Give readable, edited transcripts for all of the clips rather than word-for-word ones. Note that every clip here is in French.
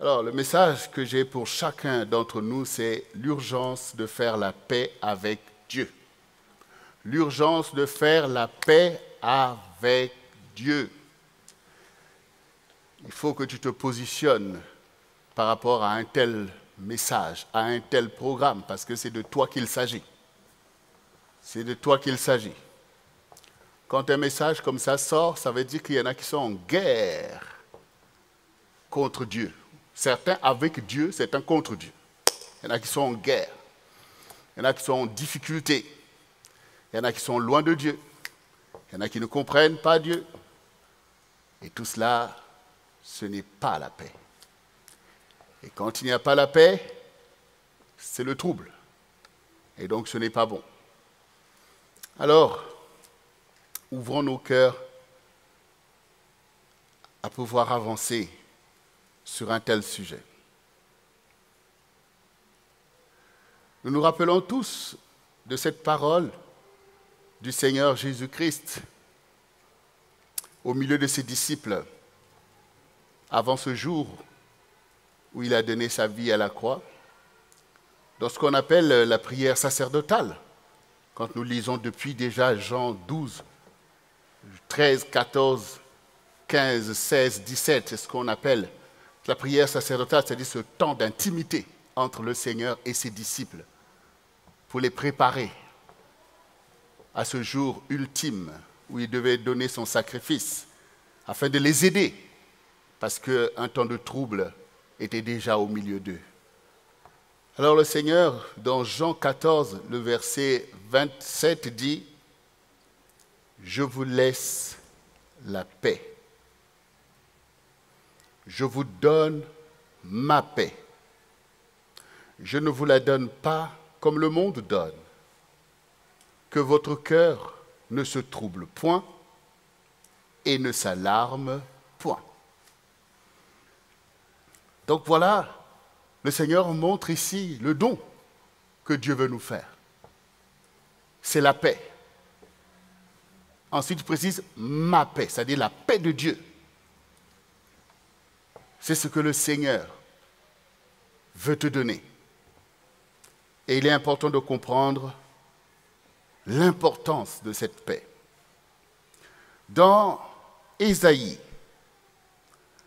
Alors, le message que j'ai pour chacun d'entre nous, c'est l'urgence de faire la paix avec Dieu. L'urgence de faire la paix avec Dieu. Il faut que tu te positionnes par rapport à un tel message, à un tel programme, parce que c'est de toi qu'il s'agit. C'est de toi qu'il s'agit. Quand un message comme ça sort, ça veut dire qu'il y en a qui sont en guerre contre Dieu. Certains avec Dieu, certains contre Dieu. Il y en a qui sont en guerre. Il y en a qui sont en difficulté. Il y en a qui sont loin de Dieu. Il y en a qui ne comprennent pas Dieu. Et tout cela, ce n'est pas la paix. Et quand il n'y a pas la paix, c'est le trouble. Et donc ce n'est pas bon. Alors, ouvrons nos cœurs à pouvoir avancer sur un tel sujet. Nous nous rappelons tous de cette parole du Seigneur Jésus-Christ au milieu de ses disciples avant ce jour où il a donné sa vie à la croix, dans ce qu'on appelle la prière sacerdotale. Quand nous lisons depuis déjà Jean 12, 13, 14, 15, 16, 17, c'est ce qu'on appelle la prière sacerdotale, c'est-à-dire ce temps d'intimité entre le Seigneur et ses disciples pour les préparer à ce jour ultime où il devait donner son sacrifice afin de les aider parce qu'un temps de trouble était déjà au milieu d'eux. Alors le Seigneur, dans Jean 14, le verset 27 dit « Je vous laisse la paix. Je vous donne ma paix. Je ne vous la donne pas comme le monde donne. Que votre cœur ne se trouble point et ne s'alarme point. » Donc voilà, le Seigneur montre ici le don que Dieu veut nous faire. C'est la paix. Ensuite, il précise ma paix, c'est-à-dire la paix de Dieu. C'est ce que le Seigneur veut te donner. Et il est important de comprendre l'importance de cette paix. Dans Ésaïe,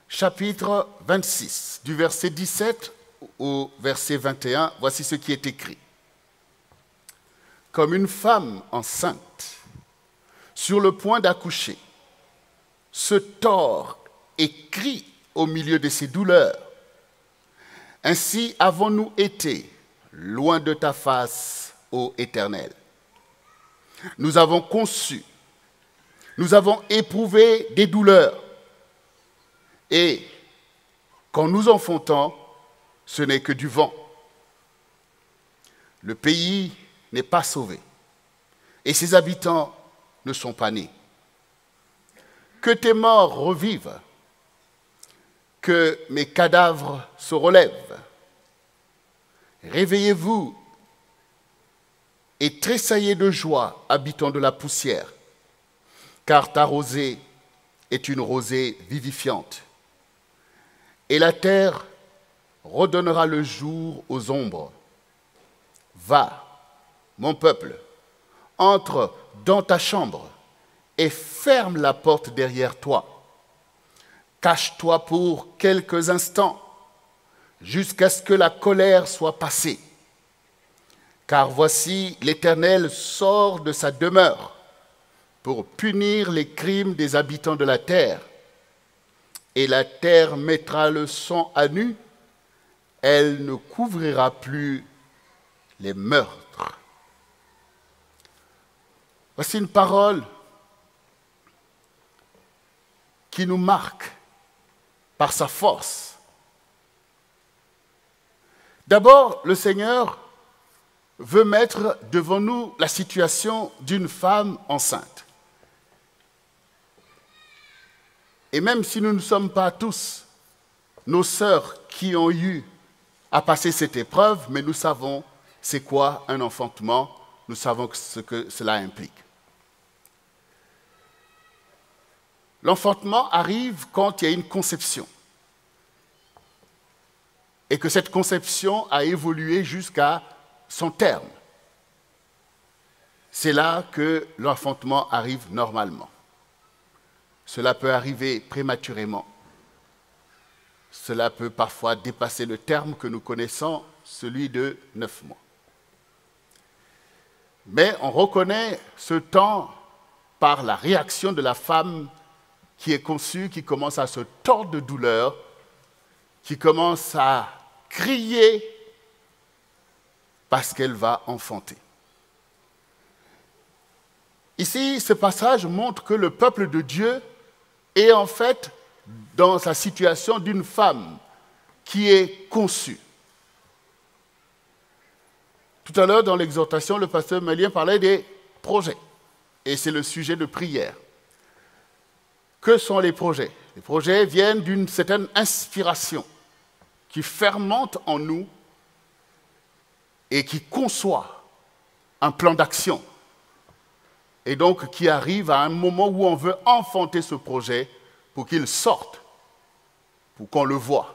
chapitre 26, du verset 17 au verset 21, voici ce qui est écrit. Comme une femme enceinte, sur le point d'accoucher, se tord et crie au milieu de ses douleurs. Ainsi avons-nous été loin de ta face, ô Éternel. Nous avons conçu, nous avons éprouvé des douleurs. Et quand nous enfantons, ce n'est que du vent. Le pays n'est pas sauvé et ses habitants ne sont pas nés. Que tes morts revivent, que mes cadavres se relèvent. Réveillez-vous et tressaillez de joie, habitants de la poussière, car ta rosée est une rosée vivifiante. Et la terre redonnera le jour aux ombres. Va, mon peuple, entre dans ta chambre et ferme la porte derrière toi. Cache-toi pour quelques instants, jusqu'à ce que la colère soit passée. Car voici, l'Éternel sort de sa demeure pour punir les crimes des habitants de la terre. Et la terre mettra le sang à nu, elle ne couvrira plus les meurtres. Voici une parole qui nous marque par sa force. D'abord, le Seigneur veut mettre devant nous la situation d'une femme enceinte. Et même si nous ne sommes pas tous nos sœurs qui ont eu à passer cette épreuve, mais nous savons c'est quoi un enfantement, nous savons ce que cela implique. L'enfantement arrive quand il y a une conception. et que cette conception a évolué jusqu'à son terme. C'est là que l'enfantement arrive normalement. Cela peut arriver prématurément. Cela peut parfois dépasser le terme que nous connaissons, celui de 9 mois. Mais on reconnaît ce temps par la réaction de la femme qui est conçue, qui commence à se tordre de douleur, qui commence à crier parce qu'elle va enfanter. Ici, ce passage montre que le peuple de Dieu est en fait dans la situation d'une femme qui est conçue. Tout à l'heure, dans l'exhortation, le pasteur Melien parlait des projets. Et c'est le sujet de prière. Que sont les projets? Les projets viennent d'une certaine inspiration qui fermente en nous et qui conçoit un plan d'action. Et donc qui arrive à un moment où on veut enfanter ce projet pour qu'il sorte, pour qu'on le voie.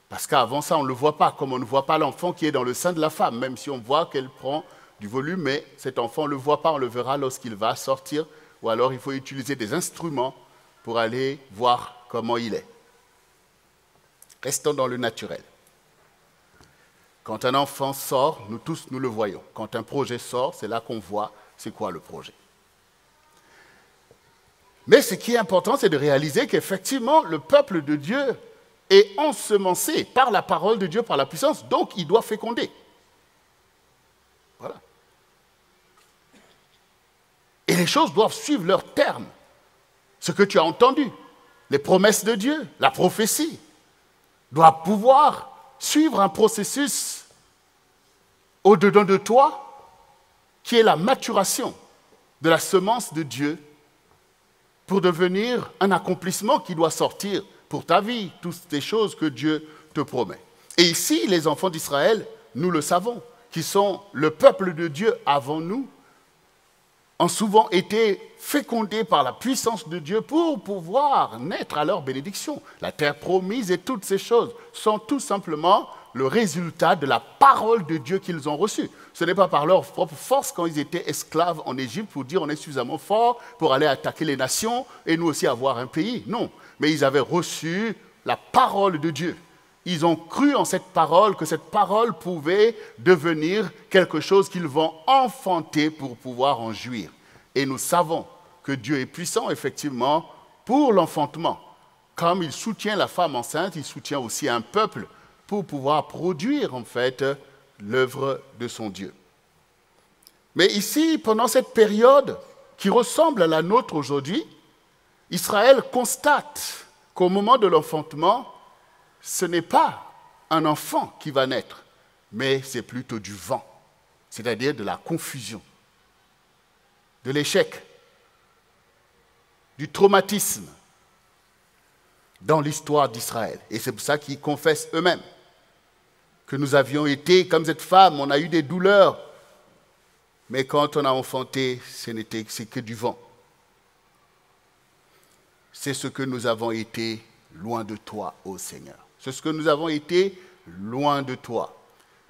Parce qu'avant ça, on ne le voit pas, comme on ne voit pas l'enfant qui est dans le sein de la femme, même si on voit qu'elle prend du volume, mais cet enfant, on ne le voit pas, on le verra lorsqu'il va sortir, ou alors il faut utiliser des instruments pour aller voir comment il est. Restons dans le naturel. Quand un enfant sort, nous tous, nous le voyons. Quand un projet sort, c'est là qu'on voit c'est quoi le projet. Mais ce qui est important, c'est de réaliser qu'effectivement, le peuple de Dieu est ensemencé par la parole de Dieu, par la puissance, donc il doit féconder. Voilà. Et les choses doivent suivre leur terme. Ce que tu as entendu, les promesses de Dieu, la prophétie, doit pouvoir suivre un processus au-dedans de toi qui est la maturation de la semence de Dieu pour devenir un accomplissement qui doit sortir pour ta vie, toutes ces choses que Dieu te promet. Et ici, les enfants d'Israël, nous le savons, qui sont le peuple de Dieu avant nous, ont souvent été fécondés par la puissance de Dieu pour pouvoir naître à leur bénédiction. La terre promise et toutes ces choses sont tout simplement le résultat de la parole de Dieu qu'ils ont reçue. Ce n'est pas par leur propre force quand ils étaient esclaves en Égypte pour dire on est suffisamment fort pour aller attaquer les nations et nous aussi avoir un pays. Non, mais ils avaient reçu la parole de Dieu. Ils ont cru en cette parole, que cette parole pouvait devenir quelque chose qu'ils vont enfanter pour pouvoir en jouir. Et nous savons que Dieu est puissant, effectivement, pour l'enfantement. Comme il soutient la femme enceinte, il soutient aussi un peuple pour pouvoir produire, en fait, l'œuvre de son Dieu. Mais ici, pendant cette période qui ressemble à la nôtre aujourd'hui, Israël constate qu'au moment de l'enfantement, ce n'est pas un enfant qui va naître, mais c'est plutôt du vent, c'est-à-dire de la confusion, de l'échec, du traumatisme dans l'histoire d'Israël. Et c'est pour ça qu'ils confessent eux-mêmes que nous avions été comme cette femme, on a eu des douleurs, mais quand on a enfanté, c'est que du vent. C'est ce que nous avons été loin de toi, ô Seigneur. C'est ce que nous avons été loin de toi.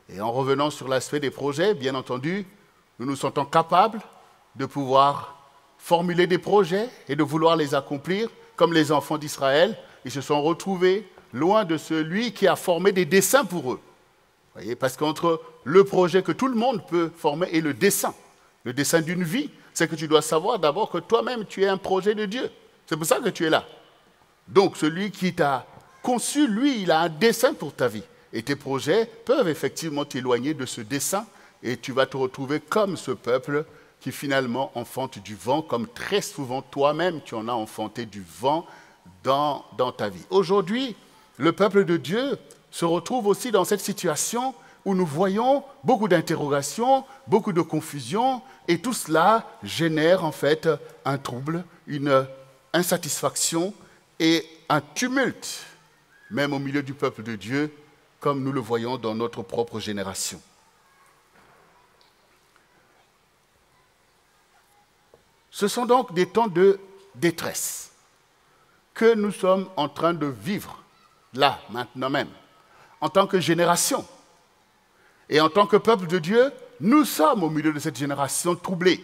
Et en revenant sur l'aspect des projets, bien entendu, nous nous sentons capables de pouvoir formuler des projets et de vouloir les accomplir, comme les enfants d'Israël. Ils se sont retrouvés loin de celui qui a formé des desseins pour eux. Vous voyez, parce qu'entre le projet que tout le monde peut former et le dessein d'une vie, c'est que tu dois savoir d'abord que toi-même, tu es un projet de Dieu. C'est pour ça que tu es là. Donc, celui qui t'a conçu, lui, il a un dessein pour ta vie. Et tes projets peuvent effectivement t'éloigner de ce dessein et tu vas te retrouver comme ce peuple qui finalement enfante du vent, comme très souvent toi-même, tu en as enfanté du vent dans ta vie. Aujourd'hui, le peuple de Dieu se retrouve aussi dans cette situation où nous voyons beaucoup d'interrogations, beaucoup de confusion, et tout cela génère en fait un trouble, une insatisfaction et un tumulte, même au milieu du peuple de Dieu, comme nous le voyons dans notre propre génération. Ce sont donc des temps de détresse que nous sommes en train de vivre, là, maintenant même, en tant que génération. Et en tant que peuple de Dieu, nous sommes au milieu de cette génération troublée.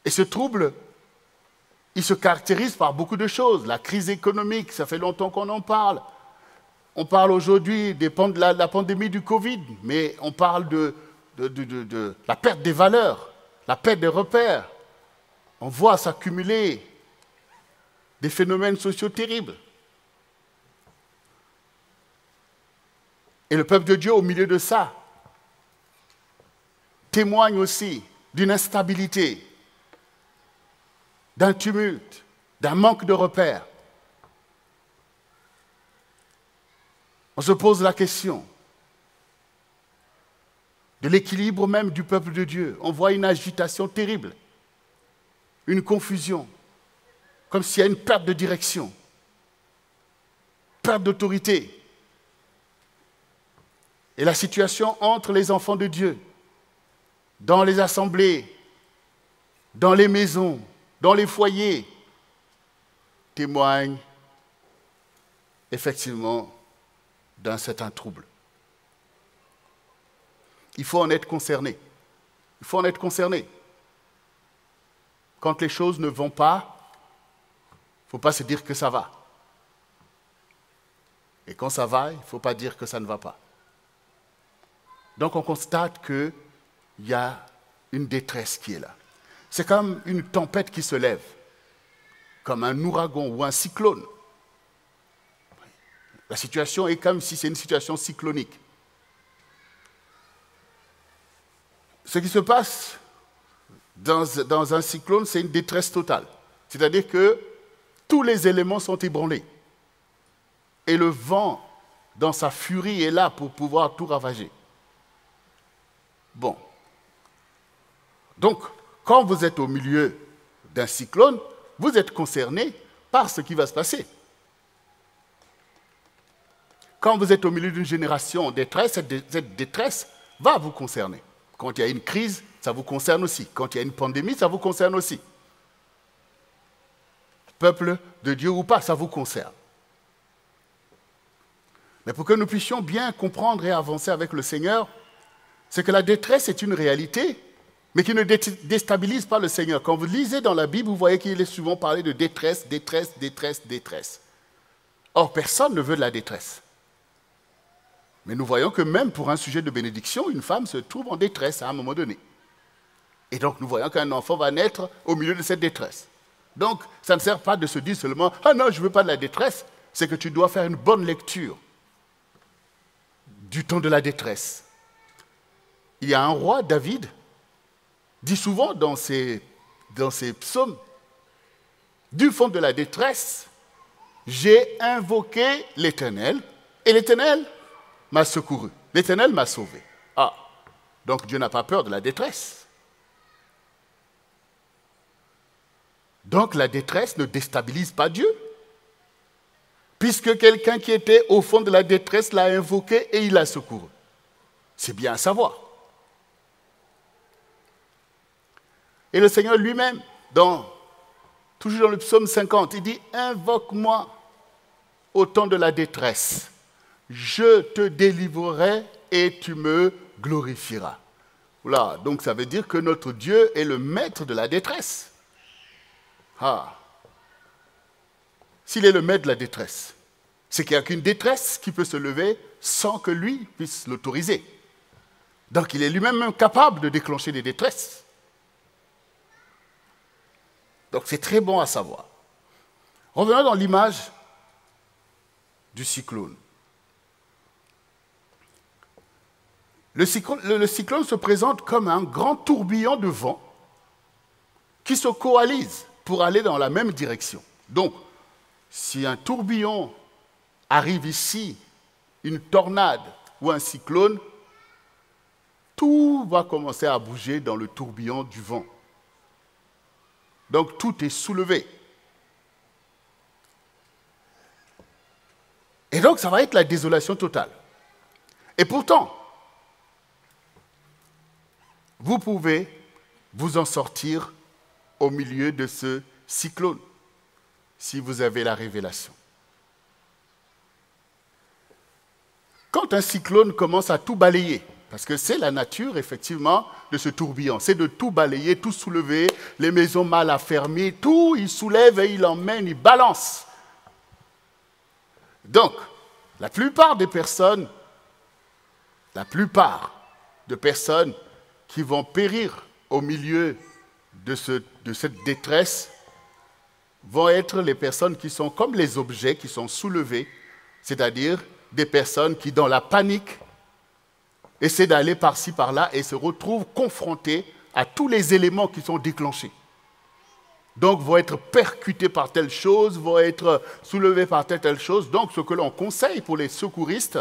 Et ce trouble, il se caractérise par beaucoup de choses. La crise économique, ça fait longtemps qu'on en parle. On parle aujourd'hui de la pandémie du Covid, mais on parle de la perte des valeurs, la perte des repères. On voit s'accumuler des phénomènes sociaux terribles. Et le peuple de Dieu, au milieu de ça, témoigne aussi d'une instabilité, d'un tumulte, d'un manque de repères. On se pose la question de l'équilibre même du peuple de Dieu. On voit une agitation terrible, une confusion, comme s'il y a une perte de direction, perte d'autorité. Et la situation entre les enfants de Dieu, dans les assemblées, dans les maisons, dans les foyers, témoigne effectivement d'un certain trouble. Il faut en être concerné. Il faut en être concerné. Quand les choses ne vont pas, il ne faut pas se dire que ça va. Et quand ça va, il ne faut pas dire que ça ne va pas. Donc on constate qu'il y a une détresse qui est là. C'est comme une tempête qui se lève, comme un ouragan ou un cyclone. La situation est comme si c'est une situation cyclonique. Ce qui se passe dans un cyclone, c'est une détresse totale. C'est-à-dire que tous les éléments sont ébranlés. Et le vent, dans sa furie, est là pour pouvoir tout ravager. Bon. Donc, quand vous êtes au milieu d'un cyclone, vous êtes concerné par ce qui va se passer. Quand vous êtes au milieu d'une génération en détresse, cette détresse va vous concerner. Quand il y a une crise, ça vous concerne aussi. Quand il y a une pandémie, ça vous concerne aussi. Peuple de Dieu ou pas, ça vous concerne. Mais pour que nous puissions bien comprendre et avancer avec le Seigneur, c'est que la détresse est une réalité, mais qui ne déstabilise pas le Seigneur. Quand vous lisez dans la Bible, vous voyez qu'il est souvent parlé de détresse, détresse, détresse, détresse. Or, personne ne veut de la détresse. Mais nous voyons que même pour un sujet de bénédiction, une femme se trouve en détresse à un moment donné. Et donc, nous voyons qu'un enfant va naître au milieu de cette détresse. Donc, ça ne sert pas de se dire seulement « Ah non, je ne veux pas de la détresse », c'est que tu dois faire une bonne lecture du temps de la détresse. Il y a un roi, David, dit souvent dans ses psaumes, « Du fond de la détresse, j'ai invoqué l'Éternel, et l'Éternel m'a secouru. L'Éternel m'a sauvé. » Ah, donc Dieu n'a pas peur de la détresse. Donc la détresse ne déstabilise pas Dieu. Puisque quelqu'un qui était au fond de la détresse l'a invoqué et il l'a secouru. C'est bien à savoir. Et le Seigneur lui-même, toujours dans le psaume 50, il dit « Invoque-moi au temps de la détresse. Je te délivrerai et tu me glorifieras. » Voilà, donc ça veut dire que notre Dieu est le maître de la détresse. Ah. S'il est le maître de la détresse, c'est qu'il n'y a qu'une détresse qui peut se lever sans que lui puisse l'autoriser. Donc il est lui-même capable de déclencher des détresses. Donc c'est très bon à savoir. Revenons dans l'image du cyclone. Le cyclone se présente comme un grand tourbillon de vent qui se coalise pour aller dans la même direction. Donc, si un tourbillon arrive ici, une tornade ou un cyclone, tout va commencer à bouger dans le tourbillon du vent. Donc, tout est soulevé. Et donc, ça va être la désolation totale. Et pourtant, vous pouvez vous en sortir au milieu de ce cyclone, si vous avez la révélation. quand un cyclone commence à tout balayer, parce que c'est la nature, effectivement, de ce tourbillon, c'est de tout balayer, tout soulever, les maisons mal affermies, tout, il soulève et il emmène, il balance. Donc, la plupart de personnes qui vont périr au milieu de cette détresse vont être les personnes qui sont comme les objets qui sont soulevés, c'est-à-dire des personnes qui, dans la panique, essaient d'aller par-ci, par-là et se retrouvent confrontés à tous les éléments qui sont déclenchés. Donc, vont être percutés par telle chose, vont être soulevés par telle chose. Donc, ce que l'on conseille pour les secouristes,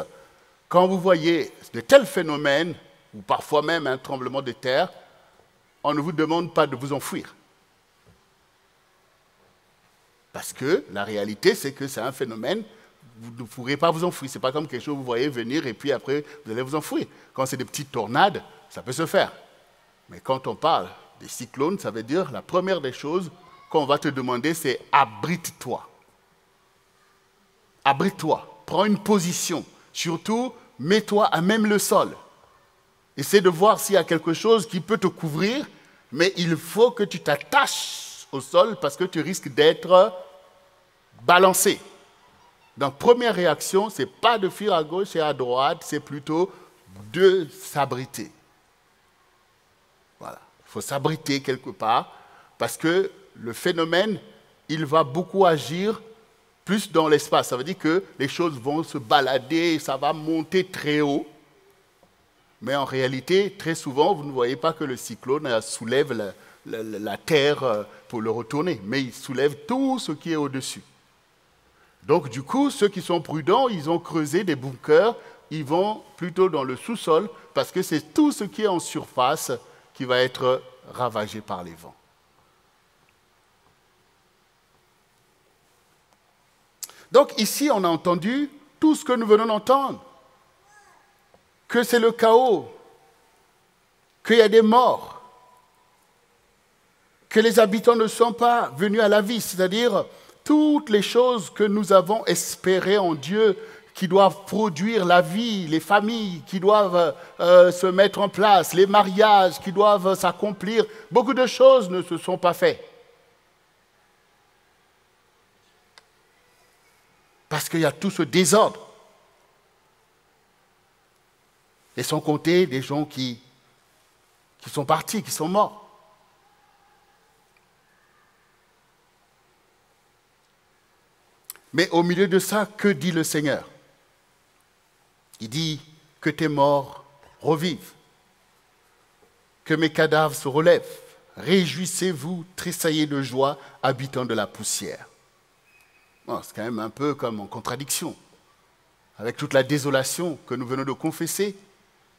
quand vous voyez de tels phénomènes, ou parfois même un tremblement de terre, on ne vous demande pas de vous enfouir. Parce que la réalité, c'est que c'est un phénomène, vous ne pourrez pas vous enfouir. Ce n'est pas comme quelque chose que vous voyez venir et puis après, vous allez vous enfouir. Quand c'est des petites tornades, ça peut se faire. Mais quand on parle des cyclones, ça veut dire la première des choses qu'on va te demander, c'est abrite-toi. Abrite-toi. Prends une position. Surtout, mets-toi à même le sol. Essaie de voir s'il y a quelque chose qui peut te couvrir, mais il faut que tu t'attaches au sol parce que tu risques d'être balancé. Donc, première réaction, ce n'est pas de fuir à gauche et à droite, c'est plutôt de s'abriter. Voilà. Il faut s'abriter quelque part parce que le phénomène, il va beaucoup agir plus dans l'espace. Ça veut dire que les choses vont se balader, ça va monter très haut. Mais en réalité, très souvent, vous ne voyez pas que le cyclone soulève la terre pour le retourner, mais il soulève tout ce qui est au-dessus. Donc du coup, ceux qui sont prudents, ils ont creusé des bunkers, ils vont plutôt dans le sous-sol, parce que c'est tout ce qui est en surface qui va être ravagé par les vents. Donc ici, on a entendu tout ce que nous venons d'entendre. Que c'est le chaos, qu'il y a des morts, que les habitants ne sont pas venus à la vie, c'est-à-dire toutes les choses que nous avons espérées en Dieu, qui doivent produire la vie, les familles qui doivent se mettre en place, les mariages qui doivent s'accomplir, beaucoup de choses ne se sont pas faites. Parce qu'il y a tout ce désordre. Et sans compter des gens qui sont partis, qui sont morts. Mais au milieu de ça, que dit le Seigneur? Il dit que tes morts revivent, que mes cadavres se relèvent. Réjouissez-vous, tressaillez de joie, habitants de la poussière. Bon, c'est quand même un peu comme en contradiction avec toute la désolation que nous venons de confesser.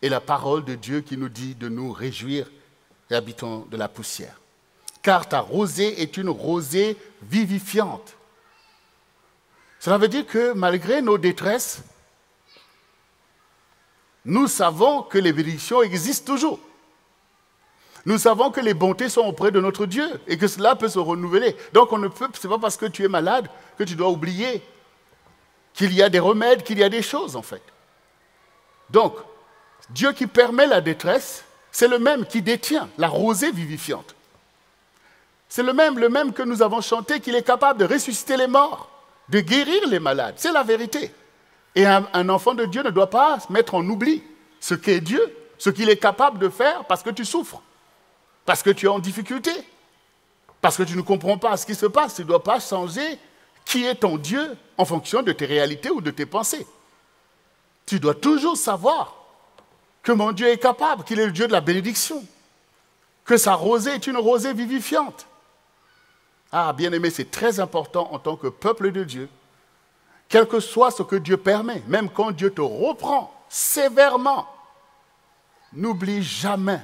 Et la parole de Dieu qui nous dit de nous réjouir, les habitants de la poussière. Car ta rosée est une rosée vivifiante. Cela veut dire que malgré nos détresses, nous savons que les bénédictions existent toujours. Nous savons que les bontés sont auprès de notre Dieu et que cela peut se renouveler. Donc on ne peut, ce n'est pas parce que tu es malade que tu dois oublier qu'il y a des remèdes, qu'il y a des choses en fait. Donc, Dieu qui permet la détresse, c'est le même qui détient la rosée vivifiante. C'est le même que nous avons chanté, qu'il est capable de ressusciter les morts, de guérir les malades. C'est la vérité. Et un enfant de Dieu ne doit pas mettre en oubli ce qu'est Dieu, ce qu'il est capable de faire parce que tu souffres, parce que tu es en difficulté, parce que tu ne comprends pas ce qui se passe. Tu ne dois pas changer qui est ton Dieu en fonction de tes réalités ou de tes pensées. Tu dois toujours savoir que mon Dieu est capable, qu'il est le Dieu de la bénédiction, que sa rosée est une rosée vivifiante. Ah, bien-aimé, c'est très important en tant que peuple de Dieu, quel que soit ce que Dieu permet, même quand Dieu te reprend sévèrement, n'oublie jamais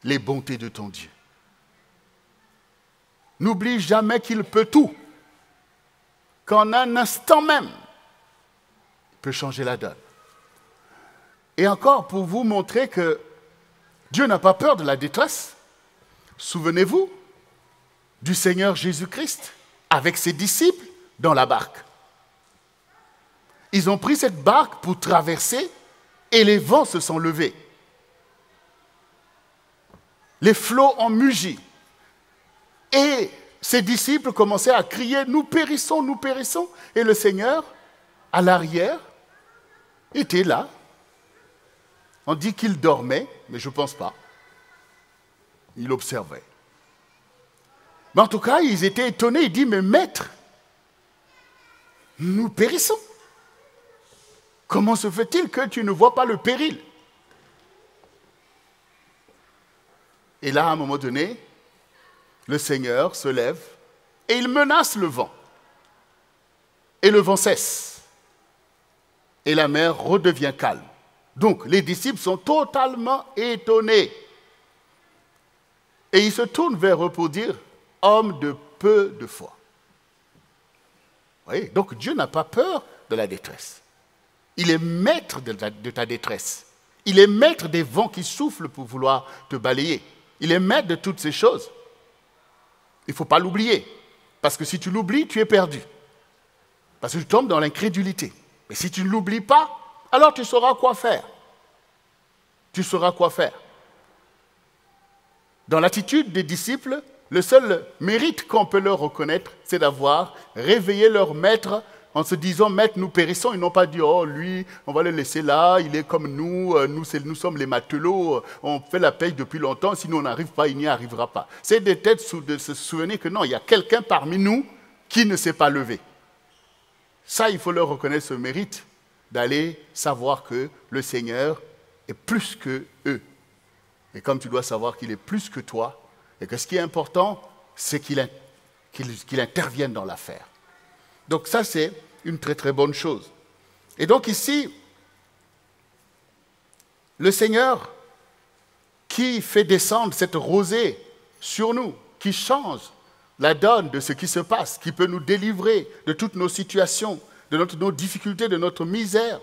les bontés de ton Dieu. N'oublie jamais qu'il peut tout, qu'en un instant même, il peut changer la donne. Et encore, pour vous montrer que Dieu n'a pas peur de la détresse, souvenez-vous du Seigneur Jésus-Christ avec ses disciples dans la barque. Ils ont pris cette barque pour traverser et les vents se sont levés. Les flots ont mugi. Et ses disciples commençaient à crier, nous périssons, nous périssons. Et le Seigneur, à l'arrière, était là. On dit qu'il dormait, mais je ne pense pas. Il observait. Mais en tout cas, ils étaient étonnés. Ils disent, mais maître, nous périssons. Comment se fait-il que tu ne vois pas le péril? Et là, à un moment donné, le Seigneur se lève et il menace le vent. Et le vent cesse. Et la mer redevient calme. Donc, les disciples sont totalement étonnés. Et ils se tournent vers eux pour dire, homme de peu de foi. Vous voyez? Donc, Dieu n'a pas peur de la détresse. Il est maître de ta détresse. Il est maître des vents qui soufflent pour vouloir te balayer. Il est maître de toutes ces choses. Il ne faut pas l'oublier. Parce que si tu l'oublies, tu es perdu. Parce que tu tombes dans l'incrédulité. Mais si tu ne l'oublies pas, alors tu sauras quoi faire. Tu sauras quoi faire. Dans l'attitude des disciples, le seul mérite qu'on peut leur reconnaître, c'est d'avoir réveillé leur maître en se disant, maître, nous périssons. Ils n'ont pas dit, oh, lui, on va le laisser là, il est comme nous, nous sommes les matelots, on fait la pêche depuis longtemps, si nous on n'arrive pas, il n'y arrivera pas. C'est des têtes de se souvenir que non, il y a quelqu'un parmi nous qui ne s'est pas levé. Ça, il faut leur reconnaître ce mérite d'aller savoir que le Seigneur est plus que eux. Et comme tu dois savoir qu'il est plus que toi, et que ce qui est important, c'est qu'il intervienne dans l'affaire. Donc ça, c'est une très très bonne chose. Et donc ici, le Seigneur qui fait descendre cette rosée sur nous, qui change la donne de ce qui se passe, qui peut nous délivrer de toutes nos situations, de nos difficultés, de notre misère,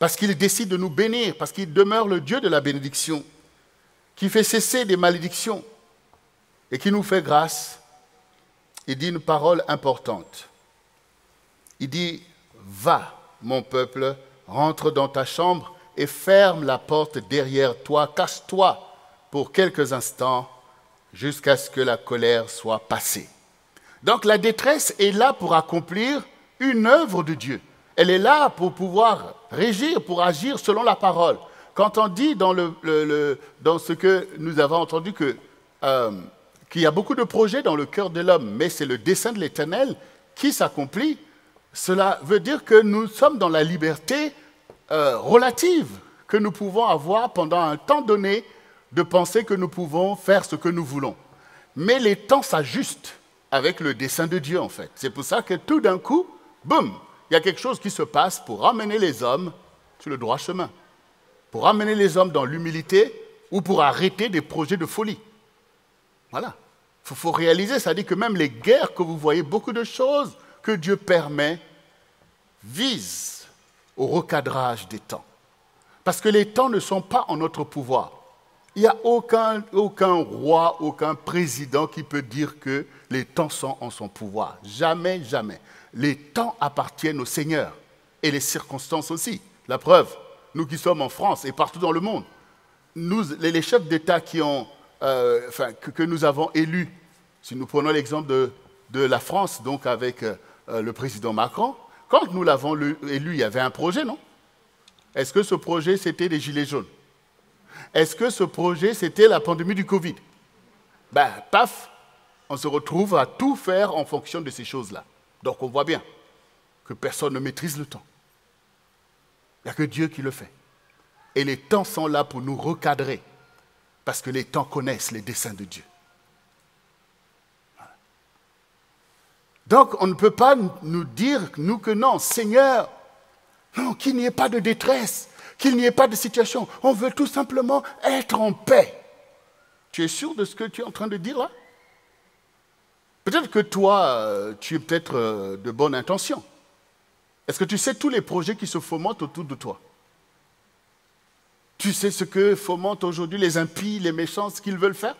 parce qu'il décide de nous bénir, parce qu'il demeure le Dieu de la bénédiction, qui fait cesser des malédictions et qui nous fait grâce. Il dit une parole importante. Il dit, va, mon peuple, rentre dans ta chambre et ferme la porte derrière toi, cache-toi pour quelques instants jusqu'à ce que la colère soit passée. Donc la détresse est là pour accomplir une œuvre de Dieu. Elle est là pour pouvoir régir, pour agir selon la parole. Quand on dit dans ce que nous avons entendu qu'il y a beaucoup de projets dans le cœur de l'homme, mais c'est le dessein de l'Éternel qui s'accomplit, cela veut dire que nous sommes dans la liberté relative que nous pouvons avoir pendant un temps donné de penser que nous pouvons faire ce que nous voulons. Mais les temps s'ajustent avec le dessein de Dieu, en fait. C'est pour ça que tout d'un coup, boum, il y a quelque chose qui se passe pour ramener les hommes sur le droit chemin, pour ramener les hommes dans l'humilité ou pour arrêter des projets de folie. Voilà. Il faut réaliser, ça dit que même les guerres que vous voyez, beaucoup de choses que Dieu permet, visent au recadrage des temps. Parce que les temps ne sont pas en notre pouvoir. Il n'y a aucun roi, aucun président qui peut dire que les temps sont en son pouvoir. Jamais, jamais. Les temps appartiennent au Seigneur et les circonstances aussi. La preuve, nous qui sommes en France et partout dans le monde, les chefs d'État que nous avons élus, si nous prenons l'exemple de la France, donc avec le président Macron, quand nous l'avons élu, il y avait un projet, non? Est-ce que ce projet, c'était les Gilets jaunes? Est-ce que ce projet, c'était la pandémie du Covid? Paf, on se retrouve à tout faire en fonction de ces choses-là. Donc on voit bien que personne ne maîtrise le temps. Il n'y a que Dieu qui le fait. Et les temps sont là pour nous recadrer, parce que les temps connaissent les desseins de Dieu. Voilà. Donc on ne peut pas nous dire, nous, que non, Seigneur, non, qu'il n'y ait pas de détresse, qu'il n'y ait pas de situation. On veut tout simplement être en paix. Tu es sûr de ce que tu es en train de dire là? Peut-être que toi, tu es peut-être de bonne intention. Est-ce que tu sais tous les projets qui se fomentent autour de toi? Tu sais ce que fomentent aujourd'hui les impies, les méchants, ce qu'ils veulent faire?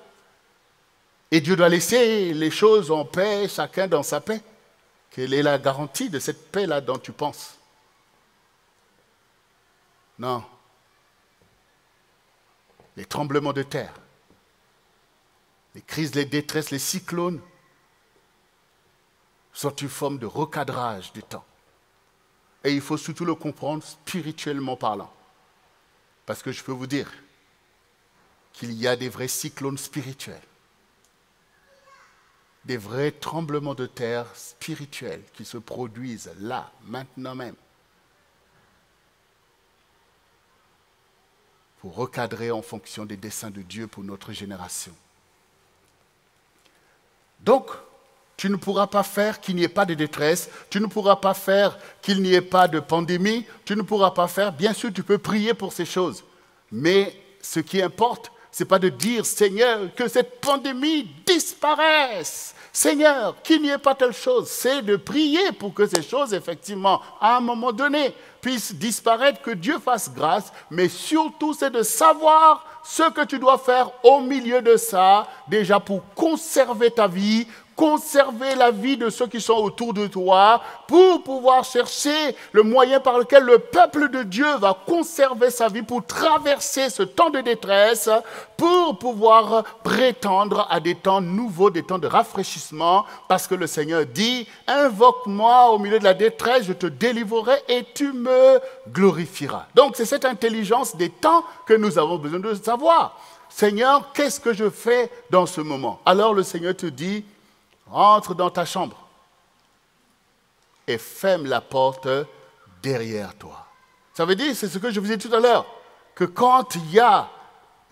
Et Dieu doit laisser les choses en paix, chacun dans sa paix. Quelle est la garantie de cette paix-là dont tu penses? Non. Les tremblements de terre, les crises, les détresses, les cyclones sont une forme de recadrage du temps. Et il faut surtout le comprendre spirituellement parlant. Parce que je peux vous dire qu'il y a des vrais cyclones spirituels, des vrais tremblements de terre spirituels qui se produisent là, maintenant même, pour recadrer en fonction des desseins de Dieu pour notre génération. Donc, tu ne pourras pas faire qu'il n'y ait pas de détresse, tu ne pourras pas faire qu'il n'y ait pas de pandémie, tu ne pourras pas faire, bien sûr tu peux prier pour ces choses, mais ce qui importe, ce n'est pas de dire, Seigneur, que cette pandémie disparaisse, Seigneur, qu'il n'y ait pas telle chose, c'est de prier pour que ces choses, effectivement, à un moment donné, puissent disparaître, que Dieu fasse grâce, mais surtout c'est de savoir ce que tu dois faire au milieu de ça, déjà pour conserver ta vie, conserver la vie de ceux qui sont autour de toi, pour pouvoir chercher le moyen par lequel le peuple de Dieu va conserver sa vie pour traverser ce temps de détresse, pour pouvoir prétendre à des temps nouveaux, des temps de rafraîchissement, parce que le Seigneur dit, invoque-moi au milieu de la détresse, je te délivrerai et tu me glorifieras. Donc c'est cette intelligence des temps que nous avons besoin de savoir. Seigneur, qu'est-ce que je fais dans ce moment? Alors le Seigneur te dit, entre dans ta chambre et ferme la porte derrière toi. Ça veut dire, c'est ce que je vous ai dit tout à l'heure, que quand il y a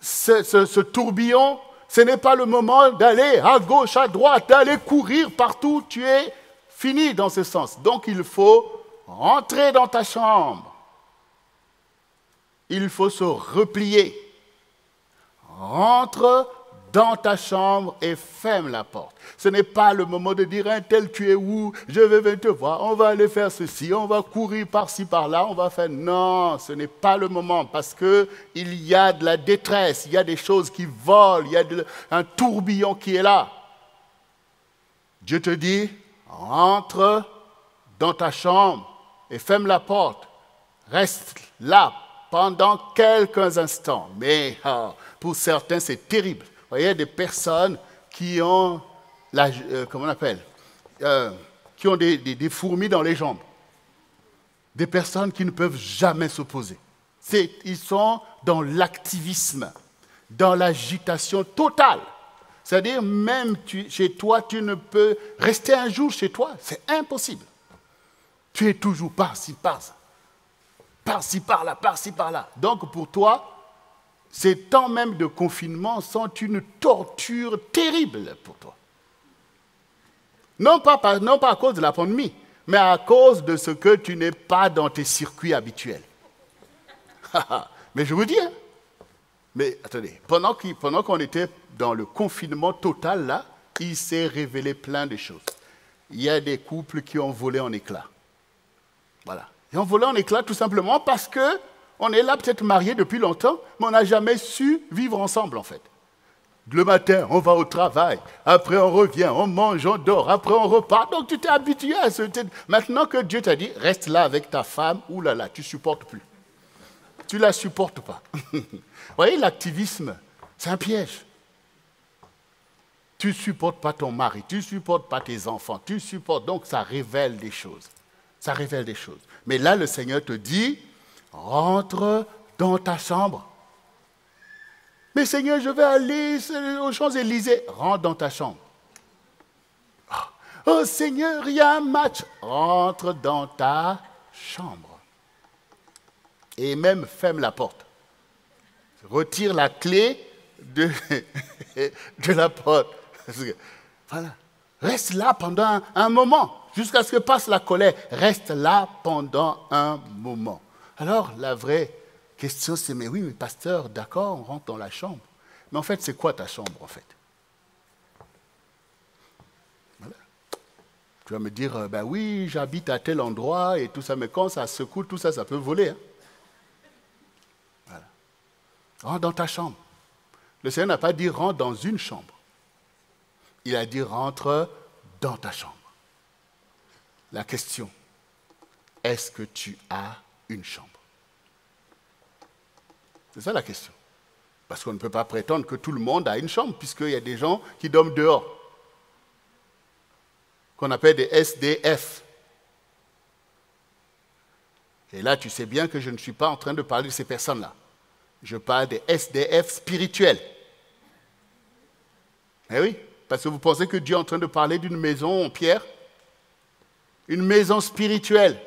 ce tourbillon, ce n'est pas le moment d'aller à gauche, à droite, d'aller courir partout, tu es fini dans ce sens. Donc il faut rentrer dans ta chambre. Il faut se replier. Rentre dans ta chambre et ferme la porte. Ce n'est pas le moment de dire, un tel tu es où, je vais venir te voir, on va aller faire ceci, on va courir par-ci, par-là, on va faire... Non, ce n'est pas le moment parce qu'il y a de la détresse, il y a des choses qui volent, il y a un tourbillon qui est là. Dieu te dit, rentre dans ta chambre et ferme la porte. Reste là pendant quelques instants. Mais pour certains, c'est terrible. Vous voyez, des personnes qui ont, comment on appelle, qui ont des fourmis dans les jambes. Des personnes qui ne peuvent jamais s'opposer. Ils sont dans l'activisme, dans l'agitation totale. C'est-à-dire, même chez toi, tu ne peux rester un jour chez toi. C'est impossible. Tu es toujours par-ci, par-ça. Par-ci, par-là, par-ci, par-là. Donc, pour toi, ces temps même de confinement sont une torture terrible pour toi. Non pas à cause de la pandémie, mais à cause de ce que tu n'es pas dans tes circuits habituels. Mais je vous dis, hein, mais attendez, pendant qu'on était dans le confinement total, là, il s'est révélé plein de choses. Il y a des couples qui ont volé en éclats. Voilà. Ils ont volé en éclats tout simplement parce que on est là peut-être mariés depuis longtemps, mais on n'a jamais su vivre ensemble en fait. Le matin, on va au travail, après on revient, on mange, on dort, après on repart. Donc tu t'es habitué à ce... Maintenant que Dieu t'a dit, reste là avec ta femme, oulala, tu ne supportes plus. Tu ne la supportes pas. Vous voyez, l'activisme, c'est un piège. Tu ne supportes pas ton mari, tu ne supportes pas tes enfants, tu supportes. Donc ça révèle des choses. Ça révèle des choses. Mais là, le Seigneur te dit, rentre dans ta chambre. Mais Seigneur, je vais aller aux Champs-Élysées. Rentre dans ta chambre. Oh Seigneur, il y a un match. Rentre dans ta chambre. Et même ferme la porte. Retire la clé de la porte. Voilà. Reste là pendant un moment, jusqu'à ce que passe la colère. Reste là pendant un moment. Alors, la vraie question, c'est, mais oui, mais pasteur, d'accord, on rentre dans la chambre. Mais en fait, c'est quoi ta chambre, en fait? Voilà. Tu vas me dire, ben oui, j'habite à tel endroit et tout ça, mais quand ça secoue, tout ça, ça peut voler. Hein? Voilà. Rentre dans ta chambre. Le Seigneur n'a pas dit rentre dans une chambre. Il a dit rentre dans ta chambre. La question, est-ce que tu as une chambre? C'est ça la question. Parce qu'on ne peut pas prétendre que tout le monde a une chambre, puisqu'il y a des gens qui dorment dehors, qu'on appelle des SDF. Et là, tu sais bien que je ne suis pas en train de parler de ces personnes-là. Je parle des SDF spirituels. Eh oui, parce que vous pensez que Dieu est en train de parler d'une maison en pierre? Une maison spirituelle.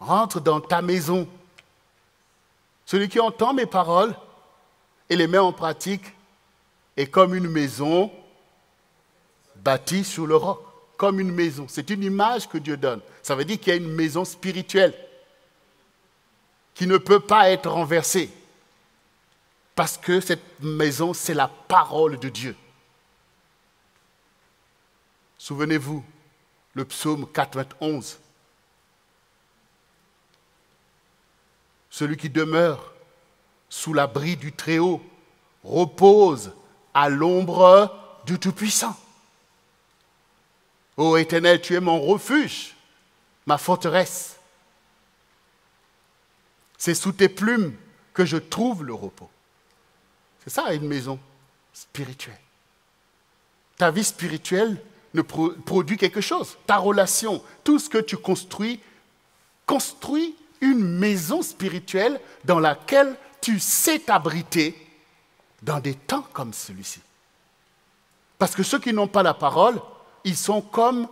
Rentre dans ta maison. Celui qui entend mes paroles et les met en pratique est comme une maison bâtie sur le roc. Comme une maison. C'est une image que Dieu donne. Ça veut dire qu'il y a une maison spirituelle qui ne peut pas être renversée. Parce que cette maison, c'est la parole de Dieu. Souvenez-vous, le psaume 91. Celui qui demeure sous l'abri du Très-Haut repose à l'ombre du Tout-Puissant. Ô Éternel, tu es mon refuge, ma forteresse. C'est sous tes plumes que je trouve le repos. C'est ça une maison spirituelle. Ta vie spirituelle produit quelque chose. Ta relation, tout ce que tu construis une maison spirituelle dans laquelle tu sais t'abriter dans des temps comme celui-ci. Parce que ceux qui n'ont pas la parole, ils sont comme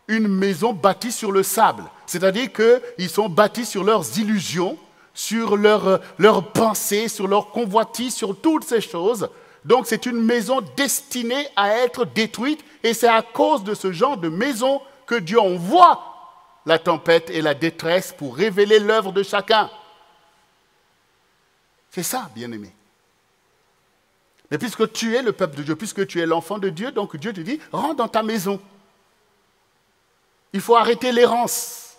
une maison bâtie sur le sable. C'est-à-dire qu'ils sont bâtis sur leurs illusions, sur leurs pensées, sur leurs convoitises, sur toutes ces choses. Donc c'est une maison destinée à être détruite et c'est à cause de ce genre de maison que Dieu envoie la tempête et la détresse pour révéler l'œuvre de chacun. C'est ça, bien-aimé. Mais puisque tu es le peuple de Dieu, puisque tu es l'enfant de Dieu, donc Dieu te dit, rentre dans ta maison. Il faut arrêter l'errance.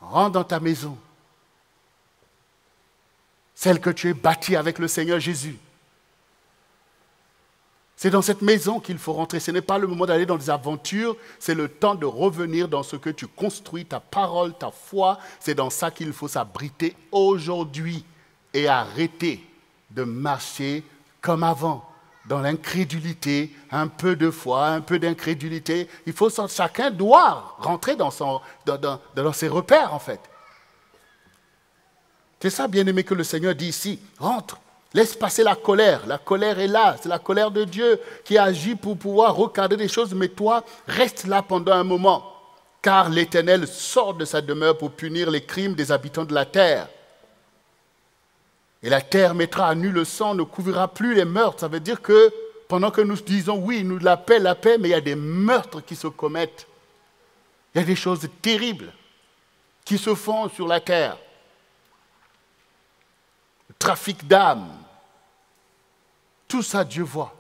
Rentre dans ta maison. Celle que tu es bâtie avec le Seigneur Jésus. C'est dans cette maison qu'il faut rentrer. Ce n'est pas le moment d'aller dans des aventures, c'est le temps de revenir dans ce que tu construis, ta parole, ta foi. C'est dans ça qu'il faut s'abriter aujourd'hui et arrêter de marcher comme avant, dans l'incrédulité, un peu de foi, un peu d'incrédulité. Chacun doit rentrer dans ses repères, en fait. C'est ça, bien-aimé, que le Seigneur dit ici. Rentre, laisse passer la colère. La colère est là, c'est la colère de Dieu qui agit pour pouvoir recadrer des choses. Mais toi, reste là pendant un moment, car l'Éternel sort de sa demeure pour punir les crimes des habitants de la terre. Et la terre mettra à nu le sang, ne couvrira plus les meurtres. Ça veut dire que pendant que nous disons oui, nous la paix, mais il y a des meurtres qui se commettent. Il y a des choses terribles qui se font sur la terre. Le trafic d'âmes. Tout ça, Dieu voit.